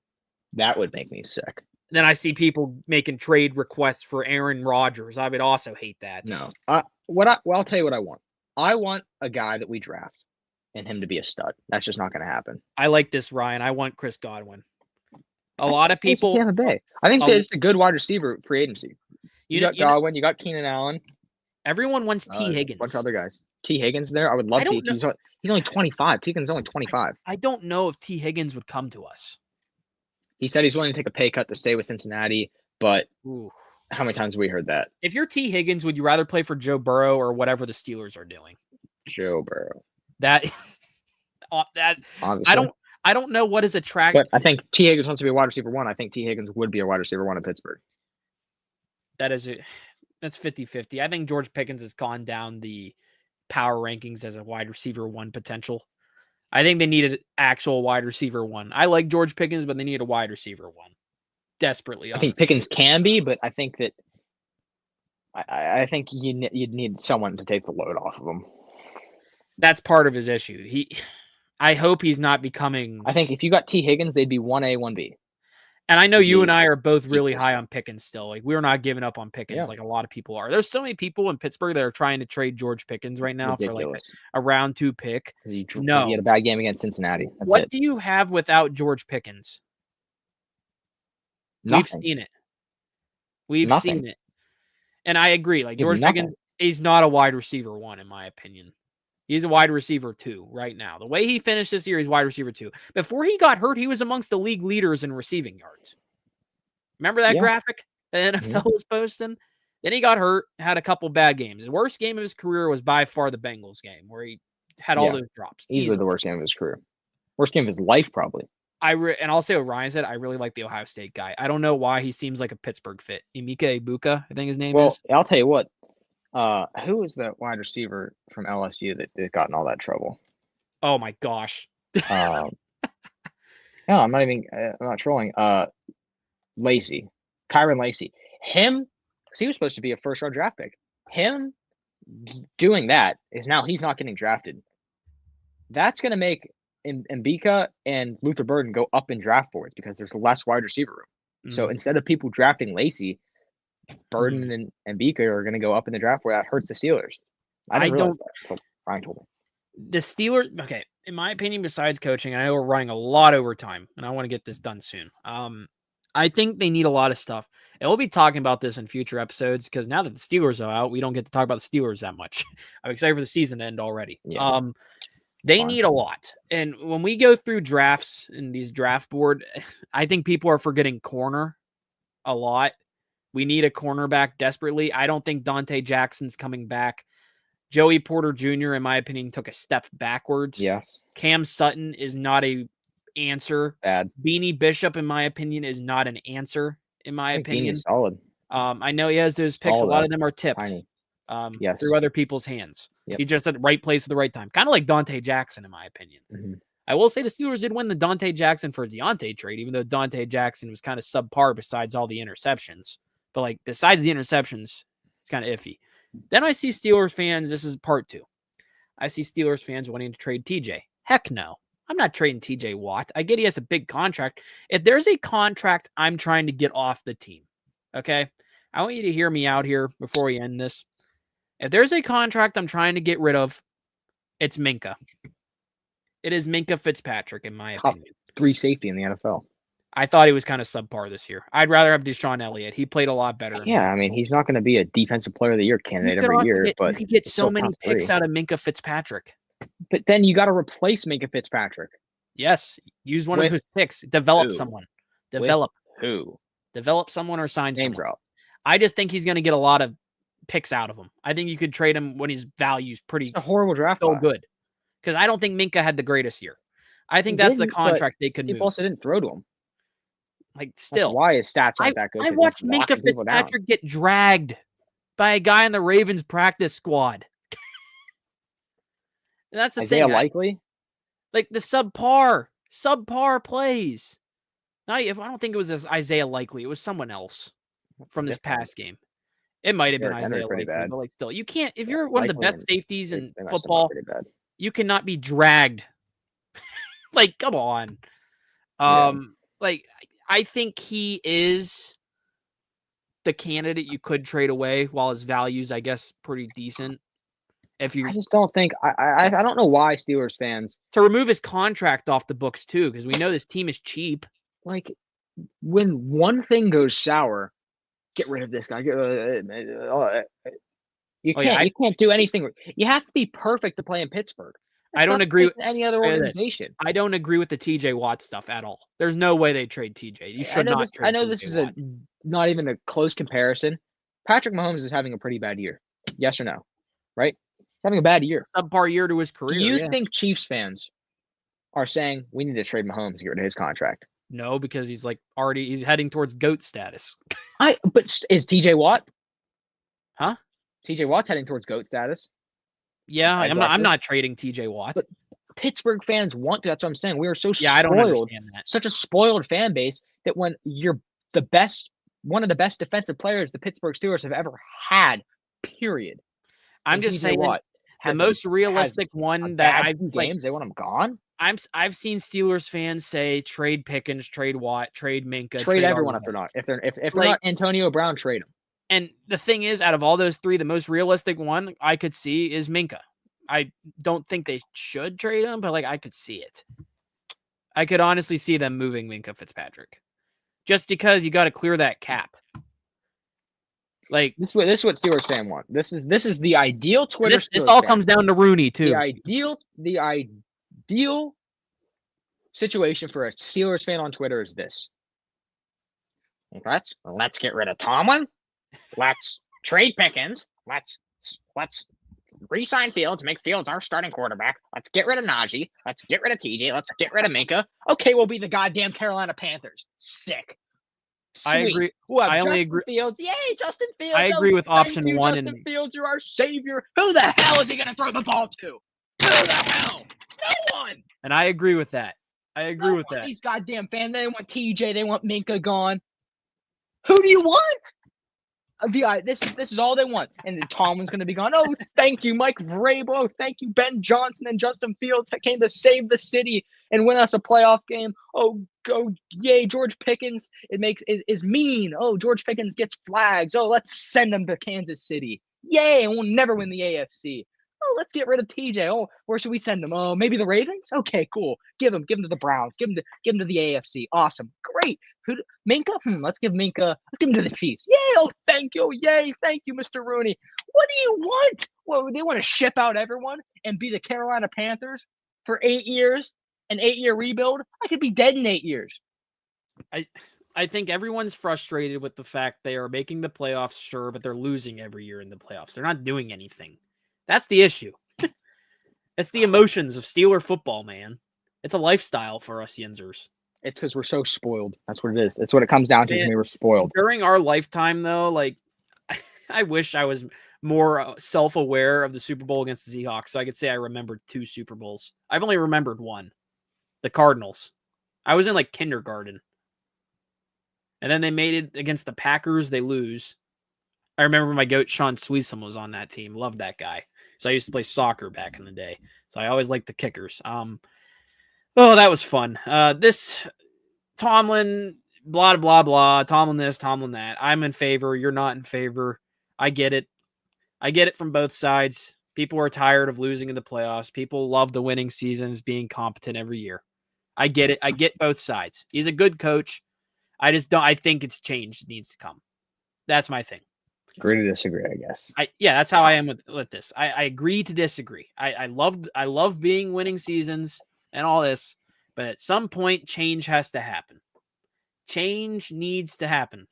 That would make me sick. Then I see people making trade requests for Aaron Rodgers. I would also hate that. No. I'll tell you what I want. I want a guy that we draft and him to be a stud. That's just not going to happen. I like this, Ryan. I want Chris Godwin. A lot of people. Tampa Bay. I think it's a good wide receiver free agency. You got Godwin. You got Keenan Allen. Everyone wants T. Higgins. A bunch of other guys. T. Higgins there. I would love T. He's only 25. T. Higgins is only 25. I don't know if T. Higgins would come to us. He said he's willing to take a pay cut to stay with Cincinnati, but how many times have we heard that? If you're T. Higgins, would you rather play for Joe Burrow or whatever the Steelers are doing? Joe Burrow. That obviously. I don't know what is attractive. But I think T. Higgins wants to be a wide receiver 1. I think T. Higgins would be a wide receiver 1 in Pittsburgh. That's 50-50. I think George Pickens has gone down the power rankings as a wide receiver 1 potential. I think they needed actual wide receiver 1. I like George Pickens, but they need a wide receiver 1 desperately. I think Pickens can be, but I think that I think you'd need someone to take the load off of him. That's part of his issue. I hope he's not becoming. I think if you got T. Higgins, they'd be 1A, 1B. And I know you and I are both really high on Pickens still. Like, we're not giving up on Pickens like a lot of people are. There's so many people in Pittsburgh that are trying to trade George Pickens right now for like a round 2 pick. He had a bad game against Cincinnati. What do you have without George Pickens? Nothing. We've seen it. And I agree. Like, George Pickens, he's not a wide receiver 1, in my opinion. He's a wide receiver 2 right now. The way he finished this year, he's wide receiver 2. Before he got hurt, he was amongst the league leaders in receiving yards. Remember that graphic that NFL was posting? Then he got hurt, had a couple bad games. The worst game of his career was by far the Bengals game, where he had all those drops. Easily the worst game of his career. Worst game of his life, probably. And I'll say what Ryan said. I really like the Ohio State guy. I don't know why he seems like a Pittsburgh fit. Emeka Egbuka, I think his name is. Well, I'll tell you what. Who was that wide receiver from LSU that got in all that trouble? Oh my gosh. No, I'm not trolling. Lacey. Kyron Lacey. Him, because he was supposed to be a first-round draft pick. Him doing that is now he's not getting drafted. That's going to make Mbika and Luther Burden go up in draft boards because there's less wide receiver room. So instead of people drafting Lacey, Burden and Mbika are going to go up in the draft where that hurts the Steelers. I don't. Ryan told me. The Steelers, okay, in my opinion, besides coaching, I know we're running a lot over time, and I want to get this done soon. I think they need a lot of stuff. And we'll be talking about this in future episodes because now that the Steelers are out, we don't get to talk about the Steelers that much. I'm excited for the season to end already. Yeah. They need a lot. And when we go through drafts in these draft board, I think people are forgetting corner a lot. We need a cornerback desperately. I don't think Dante Jackson's coming back. Joey Porter Jr., in my opinion, took a step backwards. Yes. Cam Sutton is not an answer. Bad. Beanie Bishop, in my opinion, is not an answer, in my opinion. Beanie's solid. I know he has those picks. A lot of them are tipped through other people's hands. Yep. He's just at the right place at the right time. Kind of like Dante Jackson, in my opinion. Mm-hmm. I will say the Steelers did win the Dante Jackson for Deontay trade, even though Dante Jackson was kind of subpar besides all the interceptions. But like besides the interceptions, it's kind of iffy. Then I see Steelers fans. This is part 2. I see Steelers fans wanting to trade TJ. Heck no. I'm not trading TJ Watt. I get he has a big contract. If there's a contract I'm trying to get off the team, okay? I want you to hear me out here before we end this. If there's a contract I'm trying to get rid of, it's Minkah. It is Minkah Fitzpatrick, in my opinion. Top 3 safety in the NFL. I thought he was kind of subpar this year. I'd rather have Deshaun Elliott. He played a lot better. Yeah, I mean, he's not going to be a defensive player of the year candidate every year. But you could get so many picks out of Minkah Fitzpatrick. But then you got to replace Minkah Fitzpatrick. Yes, use one of his picks. Develop someone. Develop who? Develop someone or sign Names someone. Out. I just think he's going to get a lot of picks out of him. I think you could trade him when his value's pretty. It's a horrible draft. So good, because I don't think Minkah had the greatest year. I think that's the contract they could move. People also didn't throw to him. Like, still. That's why his stats aren't that good. I watched Minkah Fitzpatrick get dragged by a guy in the Ravens practice squad. And that's the Isaiah thing. Likely? Like the subpar plays. I don't think it was Isaiah Likely. It was someone else from this different. past game. It might have been Derrick Henry Isaiah pretty Likely, bad. but like still, you can't. If you're one of the Likely best safeties in they messed him up football, pretty bad. you cannot be dragged. Like, come on. Like I think he is the candidate you could trade away, while his value's, I guess, pretty decent. I just don't think I don't know why Steelers fans to remove his contract off the books too, because we know this team is cheap. Like, when one thing goes sour, get rid of this guy. You can't do anything. You have to be perfect to play in Pittsburgh. I don't agree with any other organization. I don't agree with the TJ Watt stuff at all. There's no way they trade TJ. You should not trade. I know this is not even a close comparison. Patrick Mahomes is having a pretty bad year. Yes or no? Right? He's having a bad year. Subpar year to his career. Do you think Chiefs fans are saying we need to trade Mahomes to get rid of his contract? No, because he's heading towards GOAT status. But is TJ Watt? Huh? TJ Watt's heading towards GOAT status. Yeah, I'm not trading TJ Watt. But Pittsburgh fans want to. That's what I'm saying. We are so spoiled. I don't understand that. Such a spoiled fan base that when you're one of the best defensive players the Pittsburgh Steelers have ever had, period. I'm just saying the most realistic one that I've games, they want him gone. I've seen Steelers fans say trade Pickens, trade Watt, trade Minka, trade everyone if they're not. If they're not Antonio Brown, trade him. And the thing is, out of all those three, the most realistic one I could see is Minka. I don't think they should trade him, but I could see it. I could honestly see them moving Minka Fitzpatrick, just because you got to clear that cap. This is what Steelers fan want. This is the ideal Twitter. This all comes down to Rooney too. The ideal situation for a Steelers fan on Twitter is this. Let's get rid of Tomlin. Let's trade Pickens. Let's re-sign Fields, make Fields our starting quarterback. Let's get rid of Najee. Let's get rid of TJ. Let's get rid of Minka. Okay, we'll be the goddamn Carolina Panthers. Sick. Sweet. I agree. I only agree. Fields. Yay, Justin Fields. I agree with option one. Justin Fields, you're our savior. Who the hell is he going to throw the ball to? Who the hell? No one. And I agree with that. I agree with that. These goddamn fans, they want TJ. They want Minka gone. Who do you want? This is all they want. And then Tomlin's going to be gone. Oh, thank you, Mike Vrabel. Thank you, Ben Johnson and Justin Fields came to save the city and win us a playoff game. Oh, go, yay, George Pickens is mean. Oh, George Pickens gets flags. Oh, let's send him to Kansas City. Yay, and we'll never win the AFC. Oh, let's get rid of TJ. Oh, where should we send him? Oh, maybe the Ravens? Okay, cool. Give him to the Browns. Give him to the AFC. Awesome. Great. Minka? Let's give him to the Chiefs. Yay! Oh, thank you. Yay! Thank you, Mr. Rooney. What do you want? Well, they want to ship out everyone and be the Carolina Panthers for 8 years, an 8-year rebuild? I could be dead in 8 years. I think everyone's frustrated with the fact they are making the playoffs, sure, but they're losing every year in the playoffs. They're not doing anything. That's the issue. It's the emotions of Steeler football, man. It's a lifestyle for us Yinzers. It's because we're so spoiled. That's what it is. That's what it comes down to. We were spoiled. During our lifetime, though, I wish I was more self-aware of the Super Bowl against the Seahawks, so I could say I remembered 2 Super Bowls. I've only remembered one. The Cardinals. I was in kindergarten. And then they made it against the Packers. They lose. I remember my goat, Sean Sweesom, was on that team. Loved that guy. So I used to play soccer back in the day. So I always liked the kickers. That was fun. This Tomlin, blah, blah, blah. Tomlin this, Tomlin that. I'm in favor. You're not in favor. I get it. I get it from both sides. People are tired of losing in the playoffs. People love the winning seasons, being competent every year. I get it. I get both sides. He's a good coach. I think it's change needs to come. That's my thing. Agree to disagree, I guess. That's how I am with this. I agree to disagree. I love being winning seasons and all this, but at some point change has to happen. Change needs to happen.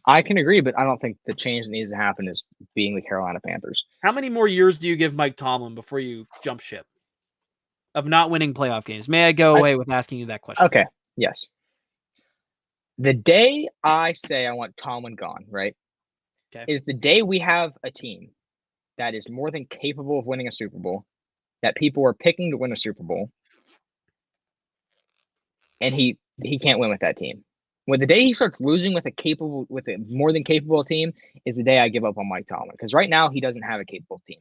I can agree, but I don't think the change that needs to happen is being the Carolina Panthers. How many more years do you give Mike Tomlin before you jump ship of not winning playoff games? May I go away with asking you that question? Okay. Yes. The day I say I want Tomlin gone, right? Okay. Is the day we have a team that is more than capable of winning a Super Bowl, that people are picking to win a Super Bowl, and he can't win with that team. When the day he starts losing with a more than capable team is the day I give up on Mike Tomlin. Because right now he doesn't have a capable team,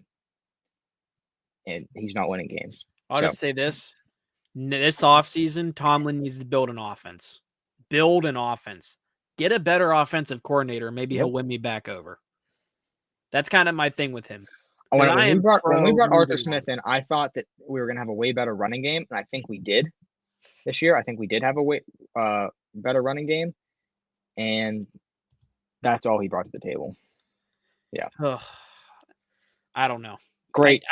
and he's not winning games. I'll just say this offseason, Tomlin needs to build an offense. Build an offense. Get a better offensive coordinator. Maybe he'll win me back over. That's kind of my thing with him. When we brought Arthur Smith in, I thought that we were going to have a way better running game, and I think we did this year. I think we did have a way better running game, and that's all he brought to the table. Yeah. I don't know. Great.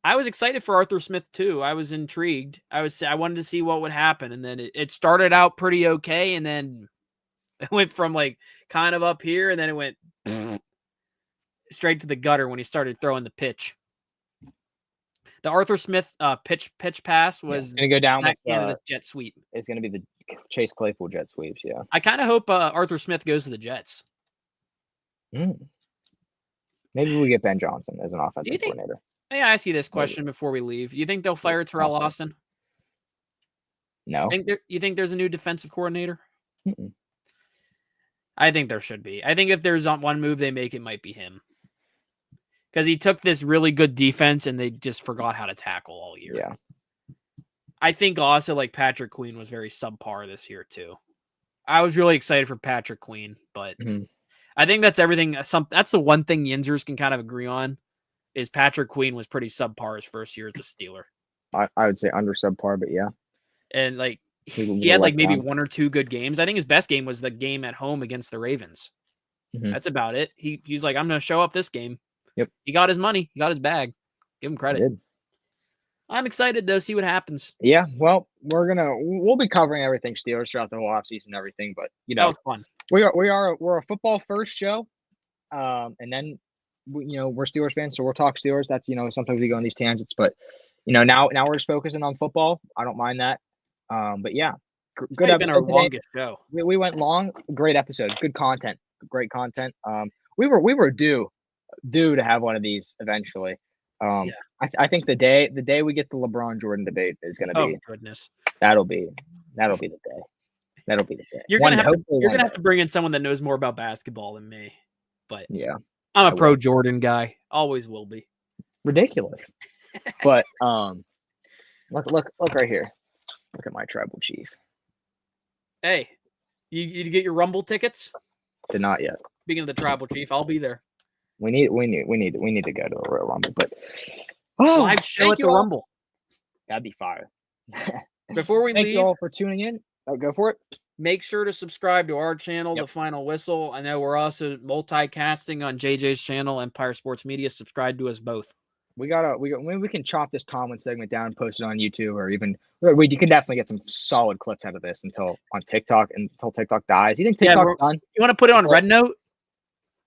I was excited for Arthur Smith too. I was intrigued. I wanted to see what would happen, and then it started out pretty okay, and then it went from like kind of up here, and then it went straight to the gutter when he started throwing the pitch. The Arthur Smith pitch pass was going to go down with Canada's jet sweep. It's going to be the Chase Claypool jet sweeps. Yeah. I kind of hope Arthur Smith goes to the Jets. Maybe we get Ben Johnson as an offensive coordinator. May I ask you this question before we leave? You think they'll fire Terrell Austin? No. You think there's a new defensive coordinator? Mm-mm. I think there should be. I think if there's one move they make, it might be him. Because he took this really good defense and they just forgot how to tackle all year. Yeah. I think also like Patrick Queen was very subpar this year too. I was really excited for Patrick Queen, but I think that's everything. That's the one thing Yinzers can kind of agree on is Patrick Queen was pretty subpar his first year as a Steeler. I would say under subpar, but yeah. And like he had like maybe one or two good games. I think his best game was the game at home against the Ravens. That's about it. He's like, I'm going to show up this game. Yep. He got his money. He got his bag. Give him credit. I'm excited though. See what happens. Yeah. Well, we'll be covering everything Steelers throughout the whole offseason and everything, but that was fun. We're a football first show. And then we're Steelers fans, so we'll talk Steelers. That's, sometimes we go on these tangents, but now we're just focusing on football. I don't mind that. But yeah, good episode. Our longest show. We went long. Great episode. Good content. Great content. We were due to have one of these eventually. I think the day we get the LeBron Jordan debate is going to be. Oh goodness. That'll be the day. That'll be the day. You're gonna have to bring in someone that knows more about basketball than me. But yeah, I'm a pro Jordan guy. Always will be. Ridiculous. But look right here. Look at my tribal chief. Hey, you get your Rumble tickets? Did not yet. Speaking of the tribal chief, I'll be there. We need to go to the Royal Rumble, but live show at the Rumble. That'd be fire. Before we leave, thank you all for tuning in. Go for it. Make sure to subscribe to our channel, The Final Whistle. I know we're also multicasting on JJ's channel, Empire Sports Media. Subscribe to us both. We can chop this Tomlin segment down and post it on YouTube, or even you can definitely get some solid clips out of this until TikTok dies. You think TikTok's done? You want to put it on Red Note?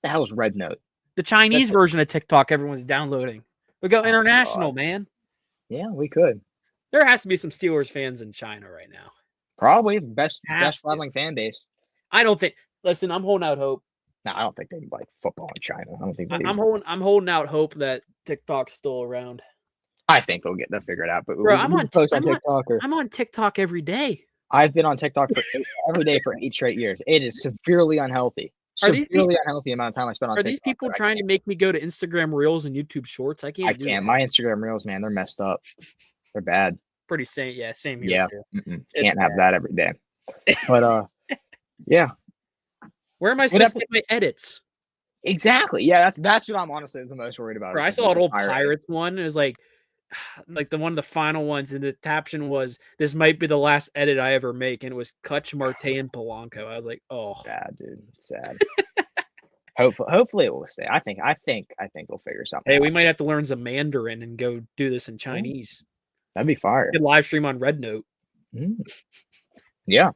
The hell is Red Note? The Chinese version of TikTok everyone's downloading. We go international, man. Yeah, we could. There has to be some Steelers fans in China right now. Probably best traveling fan base. I don't think. Listen, I'm holding out hope. No, I don't think they like football in China. I don't think I'm holding out hope that TikTok's still around. I think they'll figure it out. But bro, I'm on TikTok every day. I've been on TikTok every day for 8 straight years. It is severely unhealthy. Unhealthy amount of time I spend on TikTok. Are these people trying to make me go to Instagram Reels and YouTube Shorts? I can't. My Instagram Reels, man, they're messed up. They're bad. Pretty same. Yeah, same here. Yeah, too. Can't have that every day. But yeah. Where am I supposed to get my edits? Exactly. Yeah, that's what I'm honestly the most worried about. Bro, I saw an old Pirates one. It was like the one of the final ones, and the caption was, "This might be the last edit I ever make," and it was Kutch, Marte, and Polanco. I was like, "Oh, sad, dude, sad." Hopefully it will stay. I think we'll figure something. Hey, out. We might have to learn some Mandarin and go do this in Chinese. That'd be fire. Could live stream on Red Note. Yeah,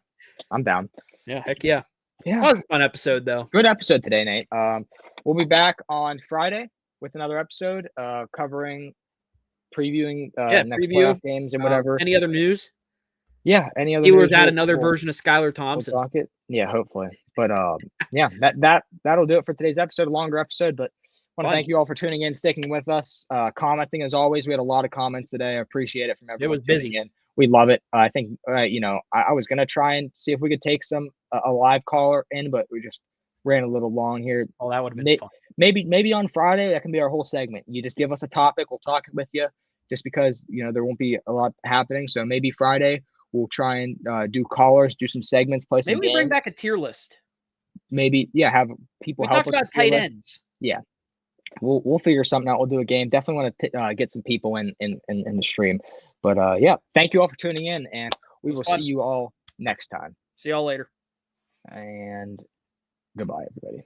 I'm down. Yeah, heck yeah. Yeah, that was a fun episode though. Good episode today, Nate. We'll be back on Friday with another episode, previewing next playoff games and whatever. Any other news? Yeah, any other Steelers add another version of Skylar Thompson. We'll talk it. Yeah, hopefully. But yeah, that'll do it for today's episode. A longer episode, but I want to thank you all for tuning in, sticking with us, commenting as always. We had a lot of comments today. I appreciate it from everyone. It was busy. In. We love it. I think I was gonna try and see if we could take a live caller in, but we just ran a little long here. Oh, that would have been fun. Maybe on Friday that can be our whole segment. You just give us a topic, we'll talk it with you. Just because there won't be a lot happening, so maybe Friday we'll try and do callers, do some segments, play some games. Maybe we bring back a tier list. Maybe have people help us. We talked about tight ends. Yeah, we'll figure something out. We'll do a game. Definitely want to get some people in the stream. But thank you all for tuning in, and we will see you all next time. See y'all later. And goodbye, everybody.